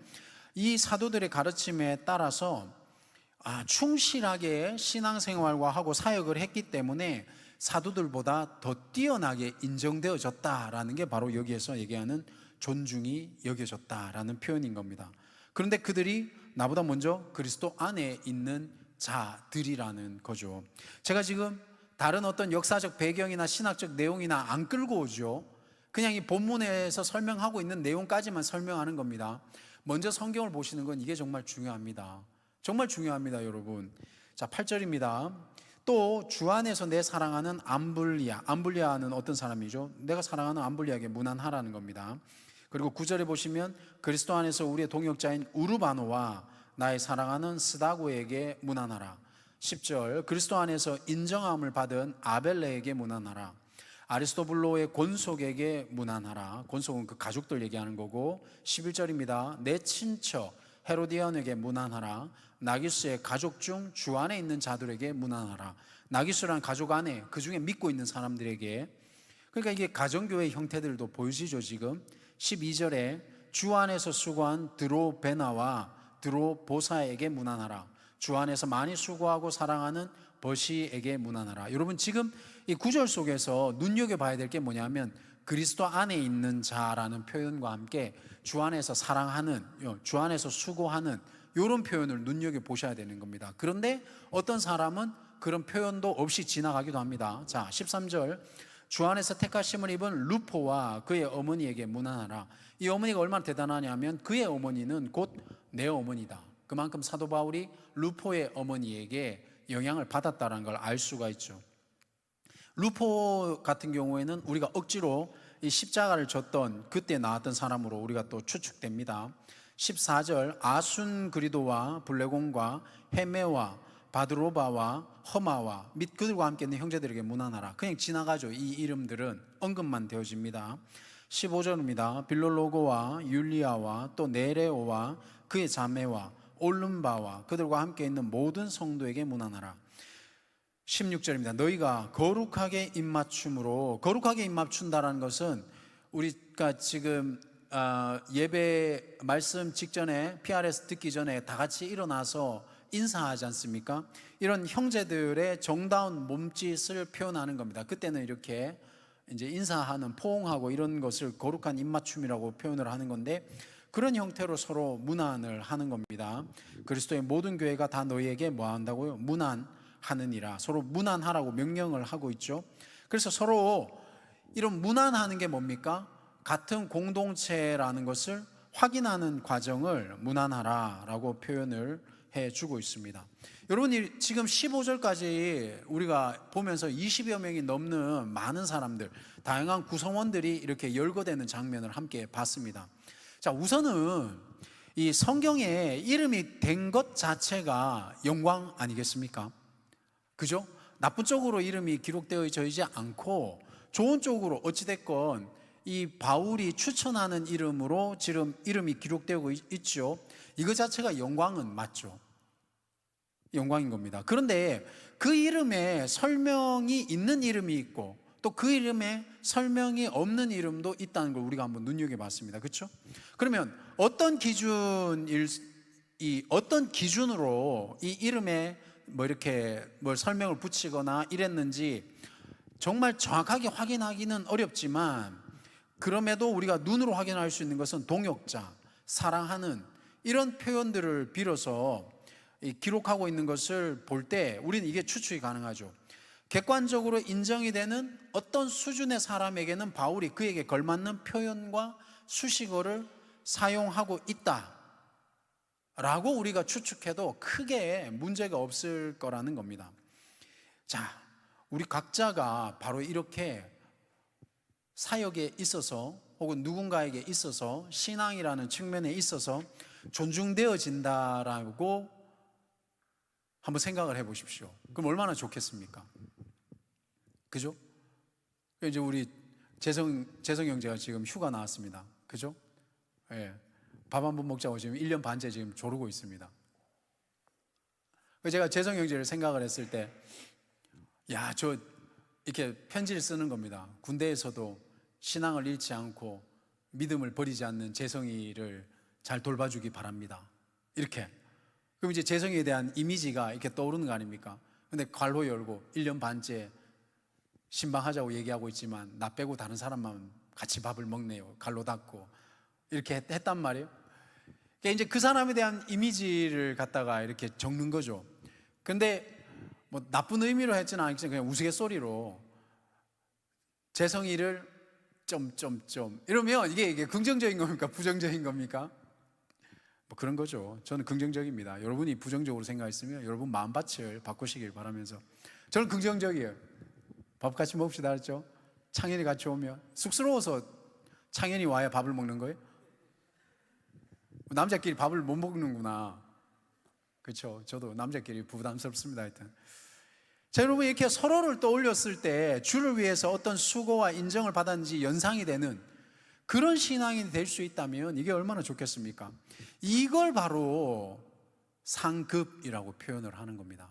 이 사도들의 가르침에 따라서 충실하게 신앙생활과 하고 사역을 했기 때문에 사도들보다 더 뛰어나게 인정되어졌다라는 게 바로 여기에서 얘기하는 존중이 여겨졌다라는 표현인 겁니다. 그런데 그들이 나보다 먼저 그리스도 안에 있는 자들이라는 거죠. 제가 지금 다른 어떤 역사적 배경이나 신학적 내용이나 안 끌고 오죠. 그냥 이 본문에서 설명하고 있는 내용까지만 설명하는 겁니다. 먼저 성경을 보시는 건 이게 정말 중요합니다. 정말 중요합니다, 여러분. 자, 8절입니다. 또 주 안에서 내 사랑하는 암블리아는 어떤 사람이죠? 내가 사랑하는 암블리아에게 문안하라는 겁니다. 그리고 9절에 보시면 그리스도 안에서 우리의 동역자인 우르바노와 나의 사랑하는 스다고에게 문안하라. 10절 그리스도 안에서 인정함을 받은 아벨레에게 문안하라. 아리스토블로의 권속에게 문안하라. 권속은 그 가족들 얘기하는 거고, 11절입니다. 내 친척 헤로디언에게 문안하라. 나기수의 가족 중 주 안에 있는 자들에게 문안하라. 나기수라는 가족 안에 그 중에 믿고 있는 사람들에게, 그러니까 이게 가정교회 형태들도 보여지죠. 지금 12절에 주 안에서 수고한 드로베나와 드로보사에게 문안하라. 주 안에서 많이 수고하고 사랑하는 버시에게 문안하라. 여러분 지금 이 구절 속에서 눈여겨봐야 될 게 뭐냐면 그리스도 안에 있는 자라는 표현과 함께 주 안에서 사랑하는, 주 안에서 수고하는 이런 표현을 눈여겨보셔야 되는 겁니다. 그런데 어떤 사람은 그런 표현도 없이 지나가기도 합니다. 자, 13절 주 안에서 택하심을 입은 루포와 그의 어머니에게 문안하라. 이 어머니가 얼마나 대단하냐면 그의 어머니는 곧 내 어머니다. 그만큼 사도 바울이 루포의 어머니에게 영향을 받았다는 걸 알 수가 있죠. 루포 같은 경우에는 우리가 억지로 이 십자가를 졌던 그때 나왔던 사람으로 우리가 또 추측됩니다. 14절 아순그리도와 블레곤과 헤메와 바드로바와 허마와 및 그들과 함께 있는 형제들에게 문안하라. 그냥 지나가죠. 이 이름들은 언급만 되어집니다. 15절입니다. 빌롤로고와 율리아와 또 네레오와 그의 자매와 올름바와 그들과 함께 있는 모든 성도에게 문안하라. 16절입니다. 너희가 거룩하게 입맞춤으로, 거룩하게 입맞춘다라는 것은 우리가 지금 예배 말씀 직전에 PRS 듣기 전에 다 같이 일어나서 인사하지 않습니까? 이런 형제들의 정다운 몸짓을 표현하는 겁니다. 그때는 이렇게 이제 인사하는, 포옹하고 이런 것을 거룩한 입맞춤이라고 표현을 하는 건데, 그런 형태로 서로 문안을 하는 겁니다. 그리스도의 모든 교회가 다 너희에게 뭐 한다고요? 문안하느니라. 서로 문안하라고 명령을 하고 있죠. 그래서 서로 이런 문안하는 게 뭡니까? 같은 공동체라는 것을 확인하는 과정을 문안하라라고 표현을 해주고 있습니다. 여러분, 지금 15절까지 우리가 보면서 20여 명이 넘는 많은 사람들, 다양한 구성원들이 이렇게 열거되는 장면을 함께 봤습니다. 자, 우선은 이 성경에 이름이 된 것 자체가 영광 아니겠습니까? 그죠? 나쁜 쪽으로 이름이 기록되어져 있지 않고 좋은 쪽으로 어찌됐건 이 바울이 추천하는 이름으로 지금 이름이 기록되고 있죠. 이거 자체가 영광은 맞죠. 영광인 겁니다. 그런데 그 이름에 설명이 있는 이름이 있고 또 그 이름에 설명이 없는 이름도 있다는 걸 우리가 한번 눈여겨봤습니다. 그렇죠? 그러면 어떤 기준으로 이 이름에 뭐 이렇게 뭘 설명을 붙이거나 이랬는지 정말 정확하게 확인하기는 어렵지만, 그럼에도 우리가 눈으로 확인할 수 있는 것은 동역자, 사랑하는 이런 표현들을 빌어서 기록하고 있는 것을 볼 때 우리는 이게 추측이 가능하죠. 객관적으로 인정이 되는 어떤 수준의 사람에게는 바울이 그에게 걸맞는 표현과 수식어를 사용하고 있다 라고 우리가 추측해도 크게 문제가 없을 거라는 겁니다. 자, 우리 각자가 바로 이렇게 사역에 있어서 혹은 누군가에게 있어서 신앙이라는 측면에 있어서 존중되어진다라고 한번 생각을 해 보십시오. 그럼 얼마나 좋겠습니까? 그죠? 이제 우리 재성 형제가 지금 휴가 나왔습니다. 그죠? 예. 밥 한 번 먹자고 지금 1년 반째 지금 조르고 있습니다. 제가 재성 형제를 생각을 했을 때, 야, 저 이렇게 편지를 쓰는 겁니다. 군대에서도 신앙을 잃지 않고 믿음을 버리지 않는 재성이를 잘 돌봐주기 바랍니다. 이렇게. 그럼 이제 재성이에 대한 이미지가 이렇게 떠오르는 거 아닙니까? 근데 관로 열고 1년 반째 신방하자고 얘기하고 있지만 나 빼고 다른 사람만 같이 밥을 먹네요. 갈로 닦고 이렇게 했단 말이에요. 그러니까 이제 그 사람에 대한 이미지를 갖다가 이렇게 적는 거죠. 근데 뭐 나쁜 의미로 했지는 않겠지만 그냥 우스갯소리로 재성이를 점점점 이러면 이게 긍정적인 겁니까? 부정적인 겁니까? 뭐 그런 거죠. 저는 긍정적입니다. 여러분이 부정적으로 생각했으면 여러분 마음밭을 바꾸시길 바라면서, 저는 긍정적이에요. 밥 같이 먹읍시다 그랬죠? 창현이 같이 오면 쑥스러워서 창현이 와야 밥을 먹는 거예요? 남자끼리 밥을 못 먹는구나. 그렇죠? 저도 남자끼리 부담스럽습니다. 하여튼. 자, 여러분, 이렇게 서로를 떠올렸을 때 주를 위해서 어떤 수고와 인정을 받았는지 연상이 되는 그런 신앙이 될 수 있다면 이게 얼마나 좋겠습니까? 이걸 바로 상급이라고 표현을 하는 겁니다.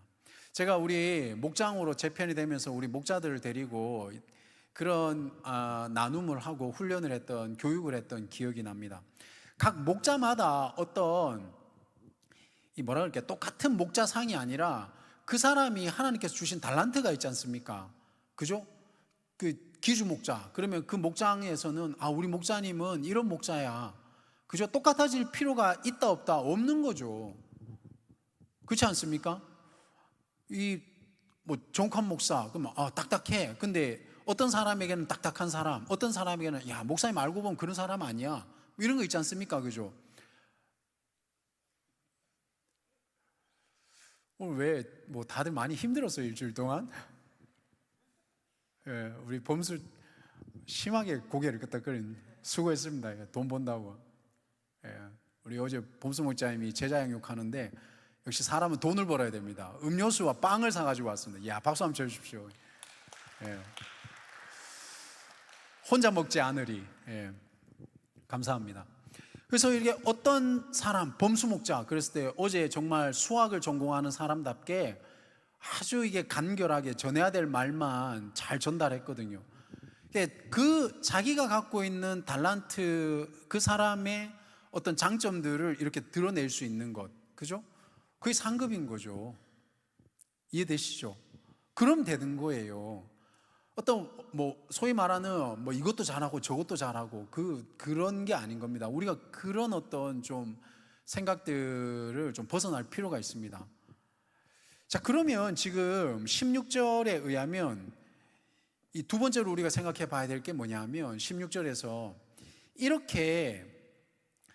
제가 우리 목장으로 재편이 되면서 우리 목자들을 데리고 그런 나눔을 하고 훈련을 했던, 교육을 했던 기억이 납니다. 각 목자마다 어떤 뭐라 그럴까, 똑같은 목자상이 아니라 그 사람이 하나님께서 주신 달란트가 있지 않습니까? 그죠? 그 기주 목자, 그러면 그 목장에서는 우리 목자님은 이런 목자야, 그죠? 똑같아질 필요가 있다 없다? 없는 거죠. 그렇지 않습니까? 뭐 정칸 목사 그러면 딱딱해. 근데 어떤 사람에게는 딱딱한 사람, 어떤 사람에게는 야, 목사님 알고 보면 그런 사람 아니야, 이런 거 있지 않습니까? 그죠? 오늘 왜 뭐 다들 많이 힘들었어요, 일주일 동안? 예, 우리 범수 심하게 고개를 끄덕거리는 수고했습니다. 돈 번다고. 예. 우리 어제 범수 목자님이 제자 양육하는데 역시 사람은 돈을 벌어야 됩니다. 음료수와 빵을 사가지고 왔습니다. 야, 박수 한번 쳐주십시오. 예. 혼자 먹지 않으리. 예. 감사합니다. 그래서 이렇게 어떤 사람, 범수 목자 그랬을 때 어제 정말 수학을 전공하는 사람답게 아주 이게 간결하게 전해야 될 말만 잘 전달했거든요. 그 자기가 갖고 있는 달란트, 그 사람의 어떤 장점들을 이렇게 드러낼 수 있는 것, 그죠? 그게 상급인 거죠. 이해되시죠? 그럼 되는 거예요. 어떤 소위 말하는 이것도 잘하고 저것도 잘하고 그런 게 아닌 겁니다. 우리가 그런 어떤 좀 생각들을 좀 벗어날 필요가 있습니다. 자, 그러면 지금 16절에 의하면 이 두 번째로 우리가 생각해 봐야 될 게 뭐냐면 16절에서 이렇게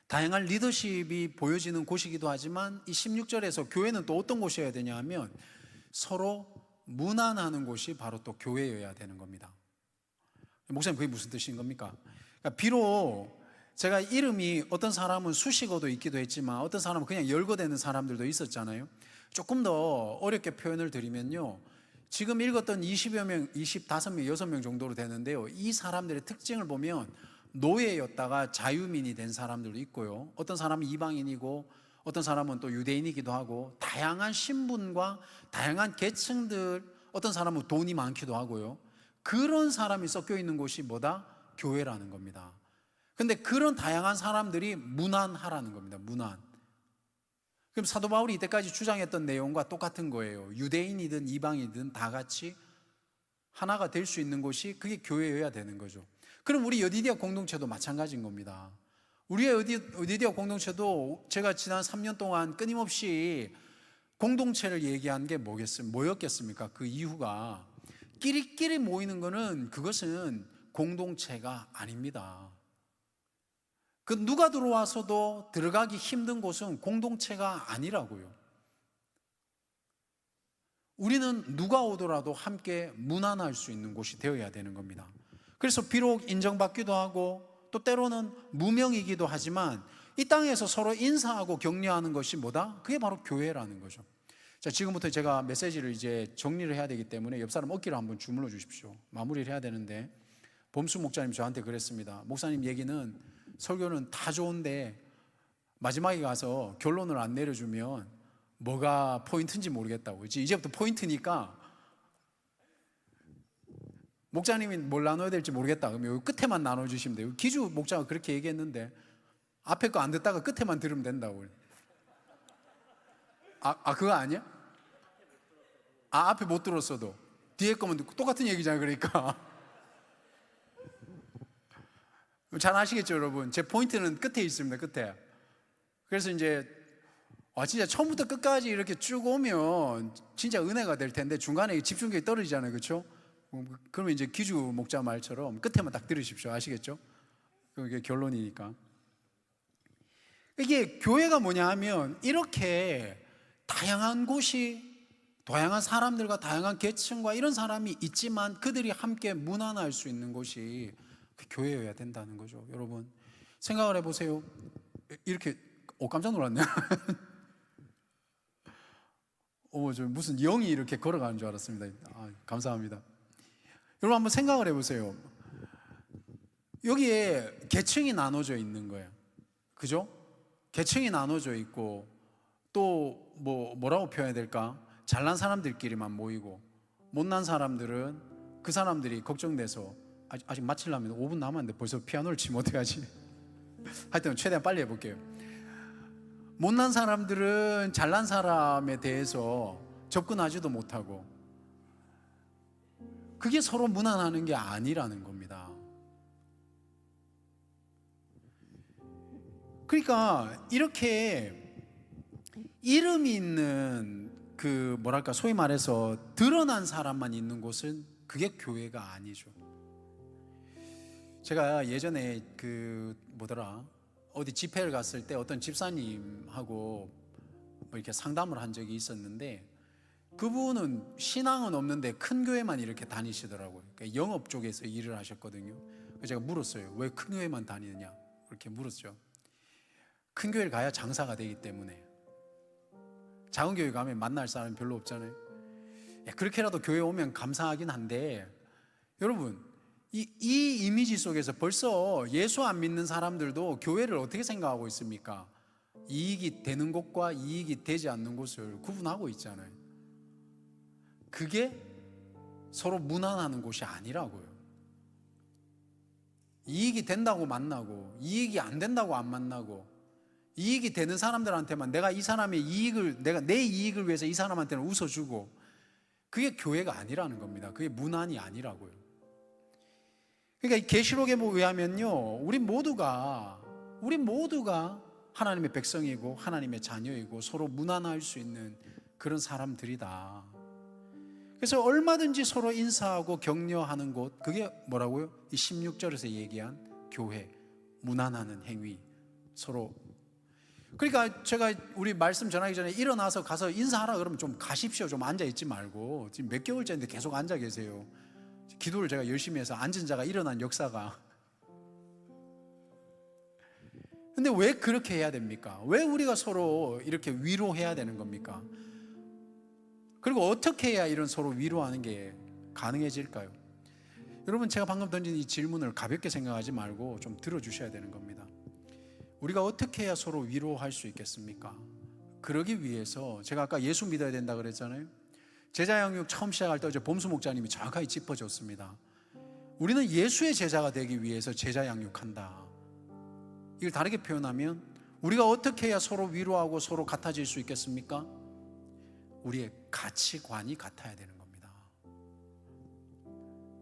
다양한 리더십이 보여지는 곳이기도 하지만 이 16절에서 교회는 또 어떤 곳이어야 되냐 하면 서로 문안하는 곳이 바로 또 교회여야 되는 겁니다. 목사님, 그게 무슨 뜻인 겁니까? 그러니까 비록 제가 이름이 어떤 사람은 수식어도 있기도 했지만 어떤 사람은 그냥 열거되는 사람들도 있었잖아요. 조금 더 어렵게 표현을 드리면요, 지금 읽었던 20여 명, 25명, 6명 정도로 되는데요, 이 사람들의 특징을 보면 노예였다가 자유민이 된 사람들도 있고요, 어떤 사람은 이방인이고 어떤 사람은 또 유대인이기도 하고 다양한 신분과 다양한 계층들, 어떤 사람은 돈이 많기도 하고요, 그런 사람이 섞여 있는 곳이 뭐다? 교회라는 겁니다. 근데 그런 다양한 사람들이 문안하라는 겁니다. 문안. 그럼 사도 바울이 이때까지 주장했던 내용과 똑같은 거예요. 유대인이든 이방이든 다 같이 하나가 될 수 있는 곳이 그게 교회여야 되는 거죠. 그럼 우리 여디디아 공동체도 마찬가지인 겁니다. 우리의 여디디아 공동체도 제가 지난 3년 동안 끊임없이 공동체를 얘기한 게 뭐였겠습니까? 그 이유가 끼리끼리 모이는 거는 그것은 공동체가 아닙니다. 그 누가 들어와서도 들어가기 힘든 곳은 공동체가 아니라고요. 우리는 누가 오더라도 함께 문안할 수 있는 곳이 되어야 되는 겁니다. 그래서 비록 인정받기도 하고 또 때로는 무명이기도 하지만 이 땅에서 서로 인사하고 격려하는 것이 뭐다? 그게 바로 교회라는 거죠. 자, 지금부터 제가 메시지를 이제 정리를 해야 되기 때문에 옆 사람 어깨를 한번 주물러 주십시오. 마무리를 해야 되는데 범수 목사님 저한테 그랬습니다. 목사님 얘기는, 설교는 다 좋은데 마지막에 가서 결론을 안 내려주면 뭐가 포인트인지 모르겠다고. 이제부터 포인트니까 목사님이 뭘 나눠야 될지 모르겠다. 그러면 여기 끝에만 나눠주시면 돼요. 기주 목사가 그렇게 얘기했는데 앞에 거 안 듣다가 끝에만 들으면 된다고. 그거 아니야? 앞에 못 들었어도 뒤에 거면 듣고 똑같은 얘기잖아요. 그러니까 잘 아시겠죠, 여러분? 제 포인트는 끝에 있습니다. 끝에. 그래서 이제 진짜 처음부터 끝까지 이렇게 쭉 오면 진짜 은혜가 될 텐데 중간에 집중력이 떨어지잖아요. 그렇죠? 그러면 이제 기주 목자 말처럼 끝에만 딱 들으십시오. 아시겠죠? 그게 결론이니까. 이게 교회가 뭐냐 하면 이렇게 다양한 곳이, 다양한 사람들과 다양한 계층과 이런 사람이 있지만 그들이 함께 문안할 수 있는 곳이 그 교회여야 된다는 거죠. 여러분 생각을 해보세요. 이렇게 깜짝 놀랐네요. 저 무슨 영이 이렇게 걸어가는 줄 알았습니다. 감사합니다. 여러분 한번 생각을 해보세요. 여기에 계층이 나눠져 있는 거예요. 그죠? 계층이 나눠져 있고 또 뭐라고 표현해야 될까? 잘난 사람들끼리만 모이고 못난 사람들은 그 사람들이 걱정돼서 아직 마치려면 5분 남았는데 벌써 피아노를 치면 어떡하지? 하여튼 최대한 빨리 해볼게요. 못난 사람들은 잘난 사람에 대해서 접근하지도 못하고 그게 서로 문안하는 게 아니라는 겁니다. 그러니까 이렇게 이름이 있는 소위 말해서 드러난 사람만 있는 곳은 그게 교회가 아니죠. 제가 예전에 어디 집회를 갔을 때 어떤 집사님하고 이렇게 상담을 한 적이 있었는데 그분은 신앙은 없는데 큰 교회만 이렇게 다니시더라고요. 그러니까 영업 쪽에서 일을 하셨거든요. 제가 물었어요. 왜 큰 교회만 다니느냐? 그렇게 물었죠. 큰 교회를 가야 장사가 되기 때문에. 작은 교회 가면 만날 사람이 별로 없잖아요. 그렇게라도 교회 오면 감사하긴 한데, 여러분, 이 이미지 속에서 벌써 예수 안 믿는 사람들도 교회를 어떻게 생각하고 있습니까? 이익이 되는 곳과 이익이 되지 않는 곳을 구분하고 있잖아요. 그게 서로 무난하는 곳이 아니라고요. 이익이 된다고 만나고 이익이 안 된다고 안 만나고, 이익이 되는 사람들한테만 내가 이 사람의 이익을, 내가 내 이익을 위해서 이 사람한테는 웃어주고, 그게 교회가 아니라는 겁니다. 그게 문안이 아니라고요. 그러니까 이 계시록에 의하면요, 우리 모두가 하나님의 백성이고 하나님의 자녀이고 서로 문안할 수 있는 그런 사람들이다. 그래서 얼마든지 서로 인사하고 격려하는 곳, 그게 뭐라고요? 이 16절에서 얘기한 교회, 문안하는 행위, 서로. 그러니까 제가 우리 말씀 전하기 전에 일어나서 가서 인사하라 그러면 좀 가십시오. 좀 앉아있지 말고. 지금 몇 개월째인데 계속 앉아 계세요. 기도를 제가 열심히 해서 앉은 자가 일어난 역사가. 근데 왜 그렇게 해야 됩니까? 왜 우리가 서로 이렇게 위로해야 되는 겁니까? 그리고 어떻게 해야 이런 서로 위로하는 게 가능해질까요? 여러분, 제가 방금 던진 이 질문을 가볍게 생각하지 말고 좀 들어주셔야 되는 겁니다. 우리가 어떻게 해야 서로 위로할 수 있겠습니까? 그러기 위해서 제가 아까 예수 믿어야 된다 그랬잖아요. 제자 양육 처음 시작할 때 어제 범수 목자님이 정확하게 짚어줬습니다. 우리는 예수의 제자가 되기 위해서 제자 양육한다. 이걸 다르게 표현하면 우리가 어떻게 해야 서로 위로하고 서로 같아질 수 있겠습니까? 우리의 가치관이 같아야 되는 겁니다.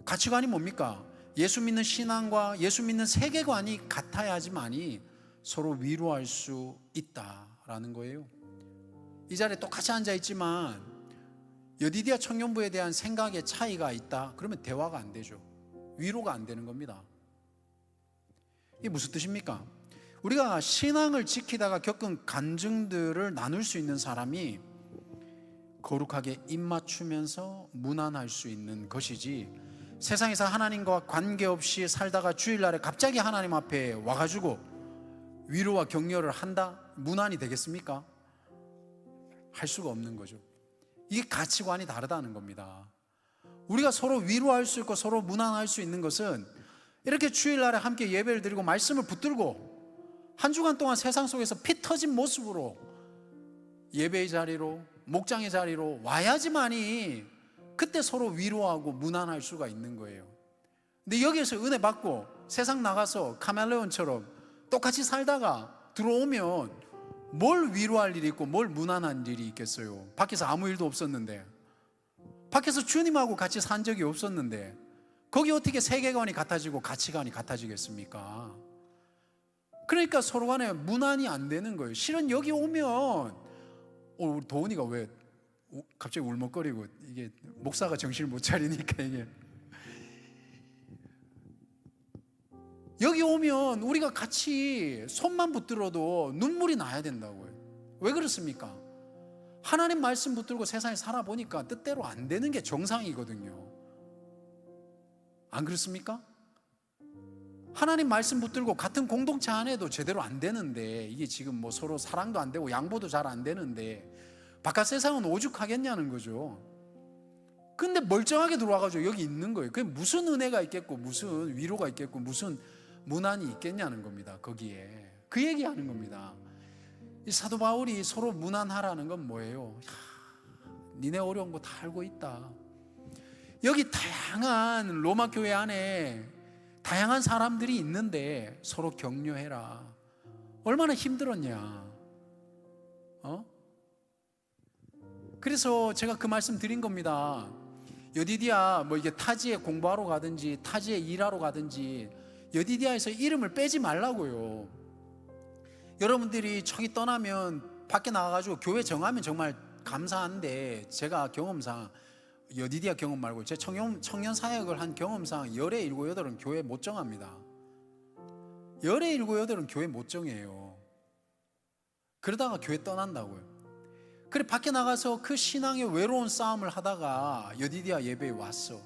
가치관이 뭡니까? 예수 믿는 신앙과 예수 믿는 세계관이 같아야지만이 서로 위로할 수 있다라는 거예요. 이 자리에 똑같이 앉아있지만 여디디아 청년부에 대한 생각의 차이가 있다, 그러면 대화가 안 되죠. 위로가 안 되는 겁니다. 이게 무슨 뜻입니까? 우리가 신앙을 지키다가 겪은 간증들을 나눌 수 있는 사람이 거룩하게 입맞추면서 문안할 수 있는 것이지, 세상에서 하나님과 관계없이 살다가 주일날에 갑자기 하나님 앞에 와가지고 위로와 격려를 한다? 문안이 되겠습니까? 할 수가 없는 거죠. 이게 가치관이 다르다는 겁니다. 우리가 서로 위로할 수 있고 서로 문안할 수 있는 것은 이렇게 주일날에 함께 예배를 드리고 말씀을 붙들고 한 주간 동안 세상 속에서 피 터진 모습으로 예배의 자리로, 목장의 자리로 와야지만이 그때 서로 위로하고 문안할 수가 있는 거예요. 근데 여기에서 은혜 받고 세상 나가서 카멜레온처럼 똑같이 살다가 들어오면 뭘 위로할 일이 있고 뭘 문안할 일이 있겠어요? 밖에서 아무 일도 없었는데, 밖에서 주님하고 같이 산 적이 없었는데 거기 어떻게 세계관이 같아지고 가치관이 같아지겠습니까? 그러니까 서로 간에 문안이 안 되는 거예요. 실은 여기 오면 우리 도훈이가 왜 갑자기 울먹거리고, 이게 목사가 정신을 못 차리니까 이게, 여기 오면 우리가 같이 손만 붙들어도 눈물이 나야 된다고요. 왜 그렇습니까? 하나님 말씀 붙들고 세상에 살아보니까 뜻대로 안 되는 게 정상이거든요. 안 그렇습니까? 하나님 말씀 붙들고 같은 공동체 안에도 제대로 안 되는데, 이게 지금 뭐 서로 사랑도 안 되고 양보도 잘 안 되는데 바깥 세상은 오죽하겠냐는 거죠. 근데 멀쩡하게 들어와가지고 여기 있는 거예요. 그게 무슨 은혜가 있겠고 무슨 위로가 있겠고 무슨 문안이 있겠냐는 겁니다. 거기에 그 얘기하는 겁니다. 이 사도 바울이 서로 문안하라는 건 뭐예요? 니네 어려운 거 다 알고 있다. 여기 다양한 로마 교회 안에 다양한 사람들이 있는데 서로 격려해라. 얼마나 힘들었냐. 그래서 제가 그 말씀 드린 겁니다. 여디디아 뭐 이게 타지에 공부하러 가든지 타지에 일하러 가든지 여디디아에서 이름을 빼지 말라고요. 여러분들이 저기 떠나면 밖에 나가가지고 교회 정하면 정말 감사한데, 제가 경험상 여디디아 경험 말고 제 청년 사역을 한 경험상 열의 7, 8은 교회 못 정합니다. 열의 7, 8은 교회 못 정해요. 그러다가 교회 떠난다고요. 그래 밖에 나가서 그 신앙의 외로운 싸움을 하다가 여디디아 예배에 왔어.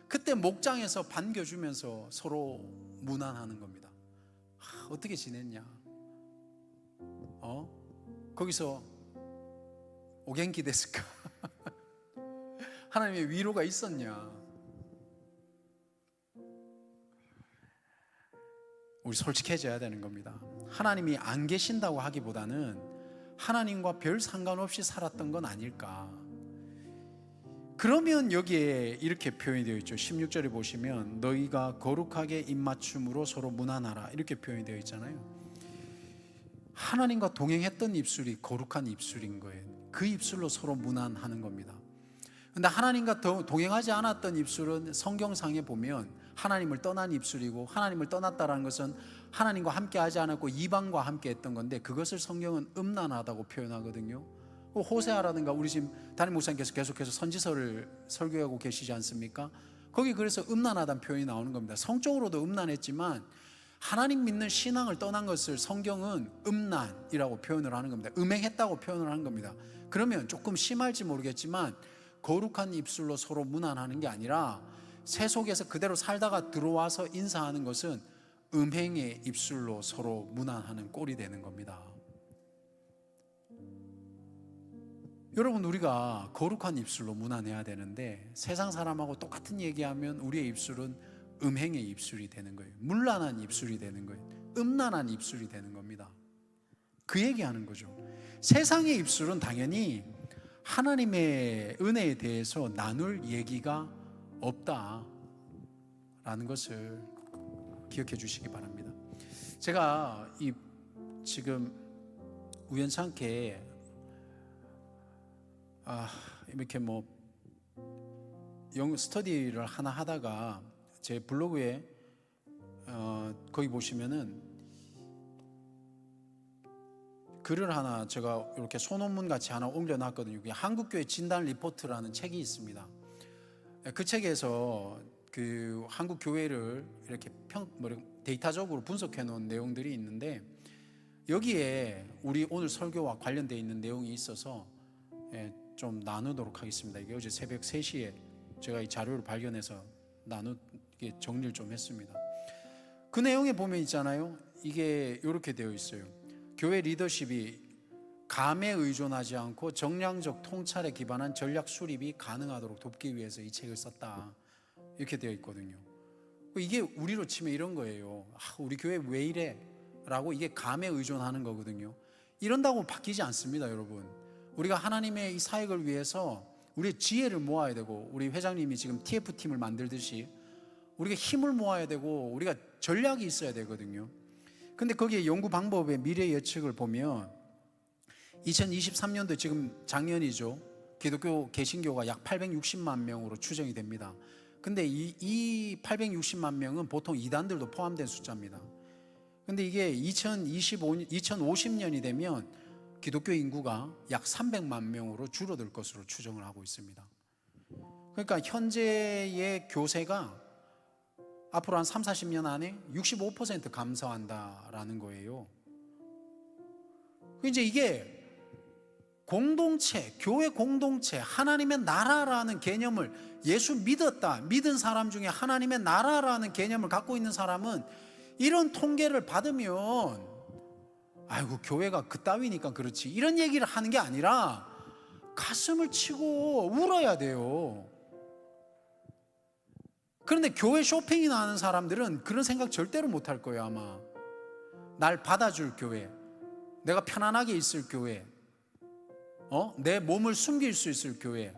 그때 목장에서 반겨주면서 서로 문안하는 겁니다. 어떻게 지냈냐? 거기서 오겐키 데스까? 하나님의 위로가 있었냐? 우리 솔직해져야 되는 겁니다. 하나님이 안 계신다고 하기보다는 하나님과 별 상관없이 살았던 건 아닐까. 그러면 여기에 이렇게 표현이 되어 있죠. 16절에 보시면 너희가 거룩하게 입맞춤으로 서로 문안하라, 이렇게 표현이 되어 있잖아요. 하나님과 동행했던 입술이 거룩한 입술인 거예요. 그 입술로 서로 문안하는 겁니다. 근데 하나님과 동행하지 않았던 입술은 성경상에 보면 하나님을 떠난 입술이고, 하나님을 떠났다는 것은 하나님과 함께 하지 않았고 이방과 함께 했던 건데, 그것을 성경은 음란하다고 표현하거든요. 호세아라든가 우리 지금 담임 목사님께서 계속해서 선지서를 설교하고 계시지 않습니까? 거기 그래서 음란하다는 표현이 나오는 겁니다. 성적으로도 음란했지만 하나님 믿는 신앙을 떠난 것을 성경은 음란이라고 표현을 하는 겁니다. 음행했다고 표현을 하는 겁니다. 그러면 조금 심할지 모르겠지만 거룩한 입술로 서로 문안하는 게 아니라 세 속에서 그대로 살다가 들어와서 인사하는 것은 음행의 입술로 서로 문안하는 꼴이 되는 겁니다. 여러분, 우리가 거룩한 입술로 문안해야 되는데 세상 사람하고 똑같은 얘기하면 우리의 입술은 음행의 입술이 되는 거예요. 문란한 입술이 되는 거예요. 음란한 입술이 되는 겁니다. 그 얘기하는 거죠. 세상의 입술은 당연히 하나님의 은혜에 대해서 나눌 얘기가 없다라는 것을 기억해 주시기 바랍니다. 제가 지금 우연찮게 이렇게 영어 스터디를 하나 하다가 제 블로그에 거기 보시면은 글을 하나 제가 이렇게 소논문 같이 하나 올려놨거든요. 한국교회 진단 리포트라는 책이 있습니다. 그 책에서 그 한국 교회를 이렇게 데이터적으로 분석해 놓은 내용들이 있는데, 여기에 우리 오늘 설교와 관련되어 있는 내용이 있어서 좀 나누도록 하겠습니다. 이게 어제 새벽 3시에 제가 이 자료를 발견해서 정리를 좀 했습니다. 그 내용에 보면 있잖아요. 이게 이렇게 되어 있어요. 교회 리더십이 감에 의존하지 않고 정량적 통찰에 기반한 전략 수립이 가능하도록 돕기 위해서 이 책을 썼다, 이렇게 되어 있거든요. 이게 우리로 치면 이런 거예요. 우리 교회 왜 이래? 라고, 이게 감에 의존하는 거거든요. 이런다고 바뀌지 않습니다, 여러분. 우리가 하나님의 이 사역을 위해서 우리의 지혜를 모아야 되고, 우리 회장님이 지금 TF팀을 만들듯이 우리가 힘을 모아야 되고 우리가 전략이 있어야 되거든요. 근데 거기에 연구 방법의 미래 예측을 보면 2023년도 지금 작년이죠. 기독교 개신교가 약 860만 명으로 추정이 됩니다. 근데 이 860만 명은 보통 이단들도 포함된 숫자입니다. 근데 이게 2050년이 되면 기독교 인구가 약 300만 명으로 줄어들 것으로 추정을 하고 있습니다. 그러니까 현재의 교세가 앞으로 한 3, 40년 안에 65% 감소한다라는 거예요. 이제 이게 공동체, 교회 공동체, 하나님의 나라라는 개념을, 예수 믿은 사람 중에 하나님의 나라라는 개념을 갖고 있는 사람은 이런 통계를 받으면 아이고 교회가 그따위니까 그렇지, 이런 얘기를 하는 게 아니라 가슴을 치고 울어야 돼요. 그런데 교회 쇼핑이나 하는 사람들은 그런 생각 절대로 못 할 거예요. 아마 날 받아줄 교회, 내가 편안하게 있을 교회, 내 몸을 숨길 수 있을 교회,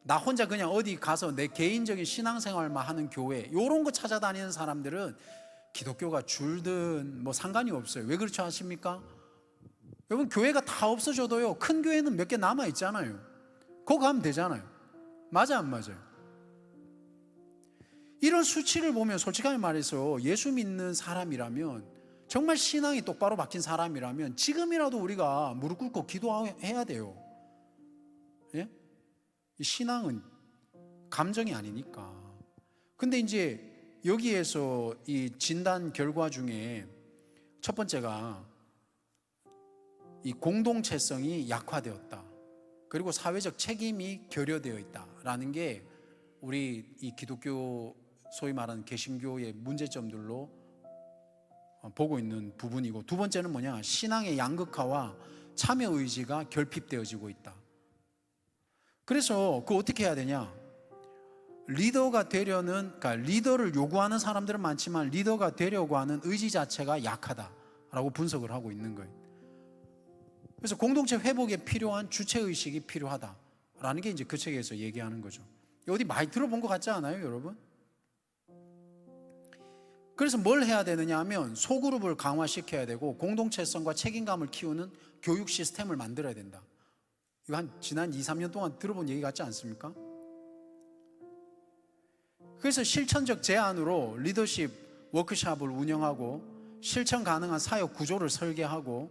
나 혼자 그냥 어디 가서 내 개인적인 신앙생활만 하는 교회, 이런 거 찾아다니는 사람들은 기독교가 줄든 상관이 없어요. 왜 그렇지 않습니까? 여러분, 교회가 다 없어져도요, 큰 교회는 몇 개 남아 있잖아요. 거기 가면 되잖아요. 맞아 안 맞아요? 이런 수치를 보면 솔직하게 말해서 예수 믿는 사람이라면, 정말 신앙이 똑바로 박힌 사람이라면 지금이라도 우리가 무릎 꿇고 기도해야 돼요. 예? 이 신앙은 감정이 아니니까. 근데 이제 여기에서 이 진단 결과 중에 첫 번째가 이 공동체성이 약화되었다, 그리고 사회적 책임이 결여되어 있다라는 게 우리 이 기독교 소위 말하는 개신교의 문제점들로 보고 있는 부분이고, 두 번째는 뭐냐, 신앙의 양극화와 참여 의지가 결핍되어지고 있다. 그래서 어떻게 해야 되냐, 리더가 되려는, 그러니까 리더를 요구하는 사람들은 많지만 리더가 되려고 하는 의지 자체가 약하다라고 분석을 하고 있는 거예요. 그래서 공동체 회복에 필요한 주체의식이 필요하다라는 게 이제 그 책에서 얘기하는 거죠. 어디 많이 들어본 것 같지 않아요, 여러분? 그래서 뭘 해야 되느냐 하면 소그룹을 강화시켜야 되고 공동체성과 책임감을 키우는 교육 시스템을 만들어야 된다. 이거 지난 2, 3년 동안 들어본 얘기 같지 않습니까? 그래서 실천적 제안으로 리더십 워크숍을 운영하고 실천 가능한 사역 구조를 설계하고,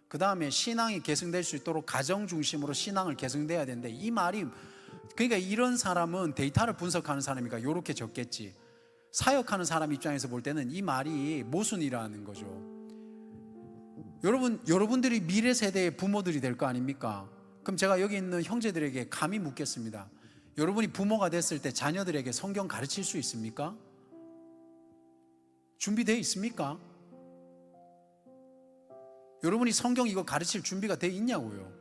그 다음에 신앙이 계승될 수 있도록 가정 중심으로 신앙을 계승돼야 되는데, 이 말이, 그러니까 이런 사람은 데이터를 분석하는 사람이니까 이렇게 적겠지, 사역하는 사람 입장에서 볼 때는 이 말이 모순이라는 거죠. 여러분들이 미래 세대의 부모들이 될 거 아닙니까? 그럼 제가 여기 있는 형제들에게 감히 묻겠습니다. 여러분이 부모가 됐을 때 자녀들에게 성경 가르칠 수 있습니까? 준비되어 있습니까? 여러분이 성경 이거 가르칠 준비가 되어 있냐고요.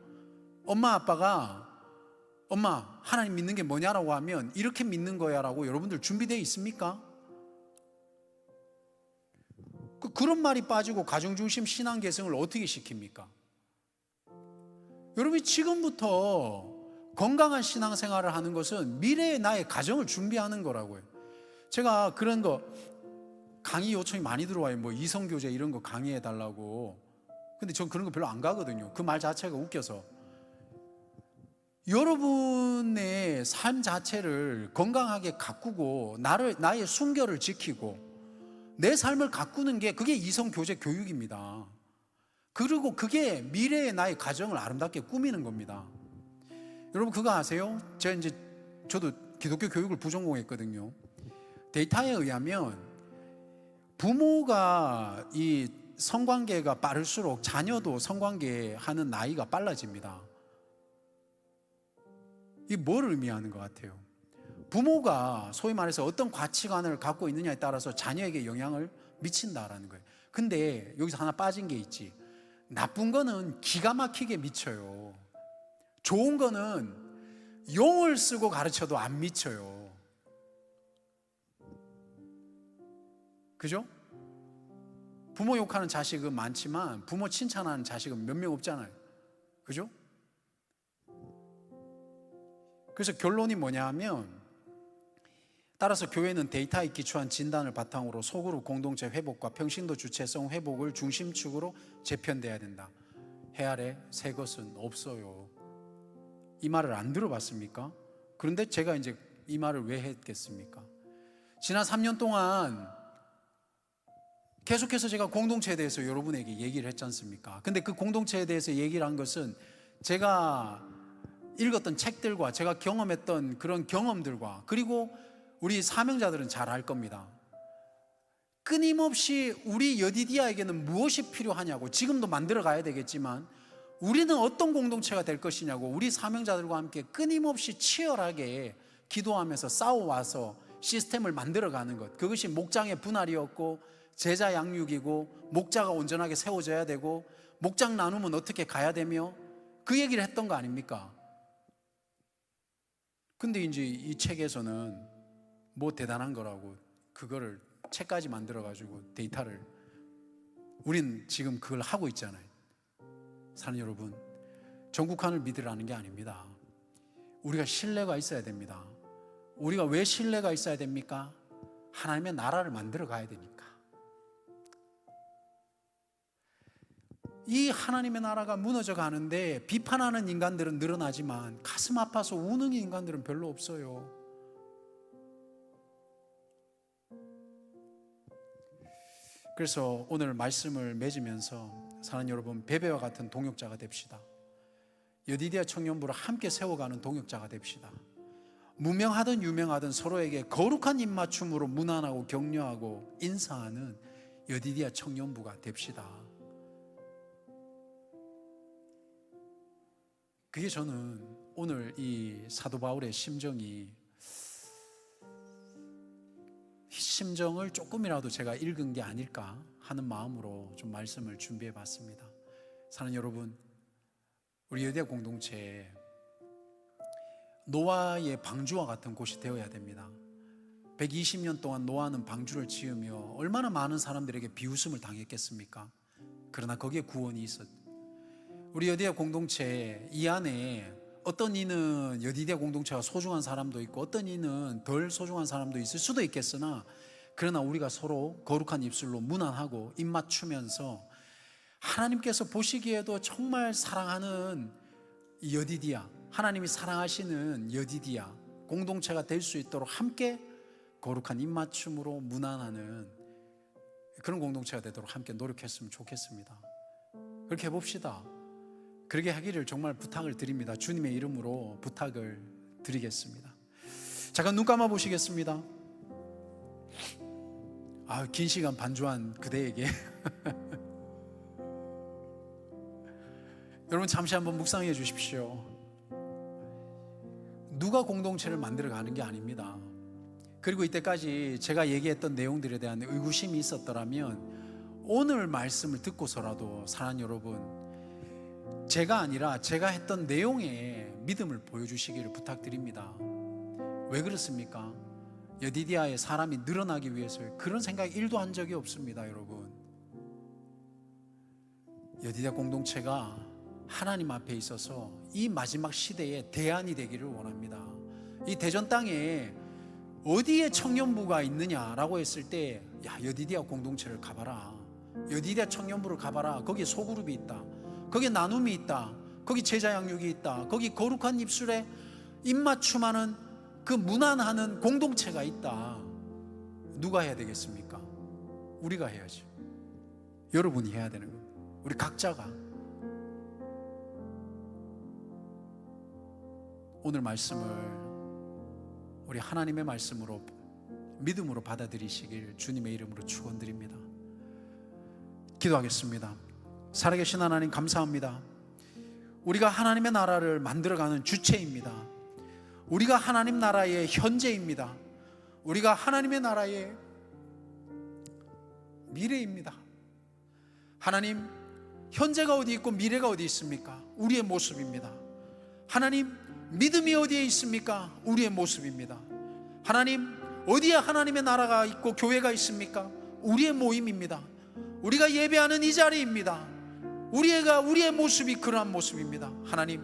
엄마 아빠가 엄마 하나님 믿는 게 뭐냐라고 하면 이렇게 믿는 거야 라고 여러분들 준비되어 있습니까? 그런 말이 빠지고 가정중심 신앙 계승을 어떻게 시킵니까? 여러분이 지금부터 건강한 신앙생활을 하는 것은 미래의 나의 가정을 준비하는 거라고요. 제가 그런 거 강의 요청이 많이 들어와요. 뭐 이성교제 이런 거 강의해 달라고. 근데 전 그런 거 별로 안 가거든요. 그 말 자체가 웃겨서. 여러분의 삶 자체를 건강하게 가꾸고 나의 순결을 지키고 내 삶을 가꾸는 게, 그게 이성교제 교육입니다. 그리고 그게 미래의 나의 가정을 아름답게 꾸미는 겁니다. 여러분 그거 아세요? 저도 기독교 교육을 부전공했거든요. 데이터에 의하면 부모가 이 성관계가 빠를수록 자녀도 성관계하는 나이가 빨라집니다. 이게 뭘 의미하는 것 같아요? 부모가 소위 말해서 어떤 가치관을 갖고 있느냐에 따라서 자녀에게 영향을 미친다라는 거예요. 근데 여기서 하나 빠진 게 있지. 나쁜 거는 기가 막히게 미쳐요. 좋은 거는 용을 쓰고 가르쳐도 안 미쳐요. 그죠? 부모 욕하는 자식은 많지만 부모 칭찬하는 자식은 몇 명 없잖아요. 그죠? 그래서 결론이 뭐냐 하면, 따라서 교회는 데이터에 기초한 진단을 바탕으로 소그룹 공동체 회복과 평신도 주체성 회복을 중심축으로 재편돼야 된다. 해 아래 새 것은 없어요. 이 말을 안 들어봤습니까? 그런데 제가 이제 이 말을 왜 했겠습니까? 지난 3년 동안 계속해서 제가 공동체에 대해서 여러분에게 얘기를 했지 않습니까? 근데 그 공동체에 대해서 얘기를 한 것은 제가 읽었던 책들과 제가 경험했던 그런 경험들과, 그리고 우리 사명자들은 잘 알 겁니다. 끊임없이 우리 여디디아에게는 무엇이 필요하냐고, 지금도 만들어 가야 되겠지만 우리는 어떤 공동체가 될 것이냐고 우리 사명자들과 함께 끊임없이 치열하게 기도하면서 싸워와서 시스템을 만들어가는 것, 그것이 목장의 분할이었고 제자 양육이고 목자가 온전하게 세워져야 되고 목장 나누면 어떻게 가야 되며, 그 얘기를 했던 거 아닙니까? 근데 이제 이 책에서는 뭐 대단한 거라고 그거를 책까지 만들어가지고 데이터를, 우린 지금 그걸 하고 있잖아요. 사는 여러분, 전국한을 믿으라는 게 아닙니다. 우리가 신뢰가 있어야 됩니다. 우리가 왜 신뢰가 있어야 됩니까? 하나님의 나라를 만들어 가야 되니까. 이 하나님의 나라가 무너져 가는데 비판하는 인간들은 늘어나지만 가슴 아파서 우는 인간들은 별로 없어요. 그래서 오늘 말씀을 맺으면서 사는 여러분, 베베와 같은 동역자가 됩시다. 여디디아 청년부를 함께 세워가는 동역자가 됩시다. 무명하든 유명하든 서로에게 거룩한 입맞춤으로 문안하고 격려하고 인사하는 여디디아 청년부가 됩시다. 그게 저는 오늘 이 사도 바울의 심정이 심정을 조금이라도 제가 읽은 게 아닐까 하는 마음으로 좀 말씀을 준비해 봤습니다. 사랑하는 여러분, 우리 여디아 공동체에 노아의 방주와 같은 곳이 되어야 됩니다. 120년 동안 노아는 방주를 지으며 얼마나 많은 사람들에게 비웃음을 당했겠습니까? 그러나 거기에 구원이 있었죠. 우리 여디아 공동체 이 안에 어떤 이는 여디아 공동체가 소중한 사람도 있고 어떤 이는 덜 소중한 사람도 있을 수도 있겠으나, 그러나 우리가 서로 거룩한 입술로 문안하고 입 맞추면서 하나님께서 보시기에도 정말 사랑하는 여디디아, 하나님이 사랑하시는 여디디아 공동체가 될 수 있도록 함께 거룩한 입맞춤으로 문안하는 그런 공동체가 되도록 함께 노력했으면 좋겠습니다. 그렇게 해봅시다. 그렇게 하기를 정말 부탁을 드립니다. 주님의 이름으로 부탁을 드리겠습니다. 잠깐 눈 감아 보시겠습니다. 긴 시간 반주한 그대에게 여러분 잠시 한번 묵상해 주십시오. 누가 공동체를 만들어 가는 게 아닙니다. 그리고 이때까지 제가 얘기했던 내용들에 대한 의구심이 있었더라면 오늘 말씀을 듣고서라도 사랑하는 여러분, 제가 아니라 제가 했던 내용에 믿음을 보여주시기를 부탁드립니다. 왜 그렇습니까? 여디디아의 사람이 늘어나기 위해서 그런 생각 1도 한 적이 없습니다. 여러분, 여디디아 공동체가 하나님 앞에 있어서 이 마지막 시대에 대안이 되기를 원합니다. 이 대전 땅에 어디에 청년부가 있느냐라고 했을 때, 여디디아 공동체를 가봐라. 여디디아 청년부를 가봐라. 거기에 소그룹이 있다. 거기에 나눔이 있다. 거기 제자 양육이 있다. 거기 거룩한 입술에 입맞춤하는 그 문안하는 공동체가 있다. 누가 해야 되겠습니까? 우리가 해야죠. 여러분이 해야 되는 거예요. 우리 각자가. 오늘 말씀을 우리 하나님의 말씀으로 믿음으로 받아들이시길 주님의 이름으로 축원드립니다. 기도하겠습니다. 살아계신 하나님, 감사합니다. 우리가 하나님의 나라를 만들어가는 주체입니다. 우리가 하나님 나라의 현재입니다. 우리가 하나님의 나라의 미래입니다. 하나님, 현재가 어디 있고 미래가 어디 있습니까? 우리의 모습입니다. 하나님, 믿음이 어디에 있습니까? 우리의 모습입니다. 하나님, 어디에 하나님의 나라가 있고 교회가 있습니까? 우리의 모임입니다. 우리가 예배하는 이 자리입니다. 우리의 모습이 그러한 모습입니다. 하나님,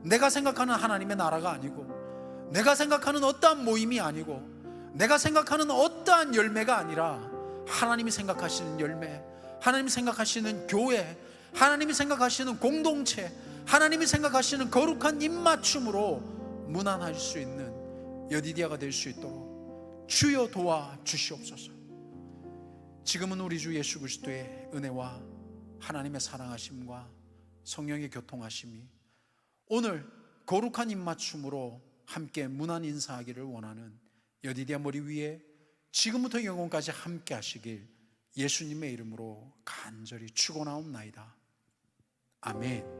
내가 생각하는 하나님의 나라가 아니고, 내가 생각하는 어떠한 모임이 아니고, 내가 생각하는 어떠한 열매가 아니라 하나님이 생각하시는 열매, 하나님이 생각하시는 교회, 하나님이 생각하시는 공동체, 하나님이 생각하시는 거룩한 입맞춤으로 문안할 수 있는 여디디아가 될 수 있도록 주여 도와 주시옵소서. 지금은 우리 주 예수 그리스도의 은혜와 하나님의 사랑하심과 성령의 교통하심이 오늘 거룩한 입맞춤으로 함께 문안 인사하기를 원하는 여디디아 머리 위에 지금부터 영원까지 함께 하시길 예수님의 이름으로 간절히 축원하옵나이다. 아멘.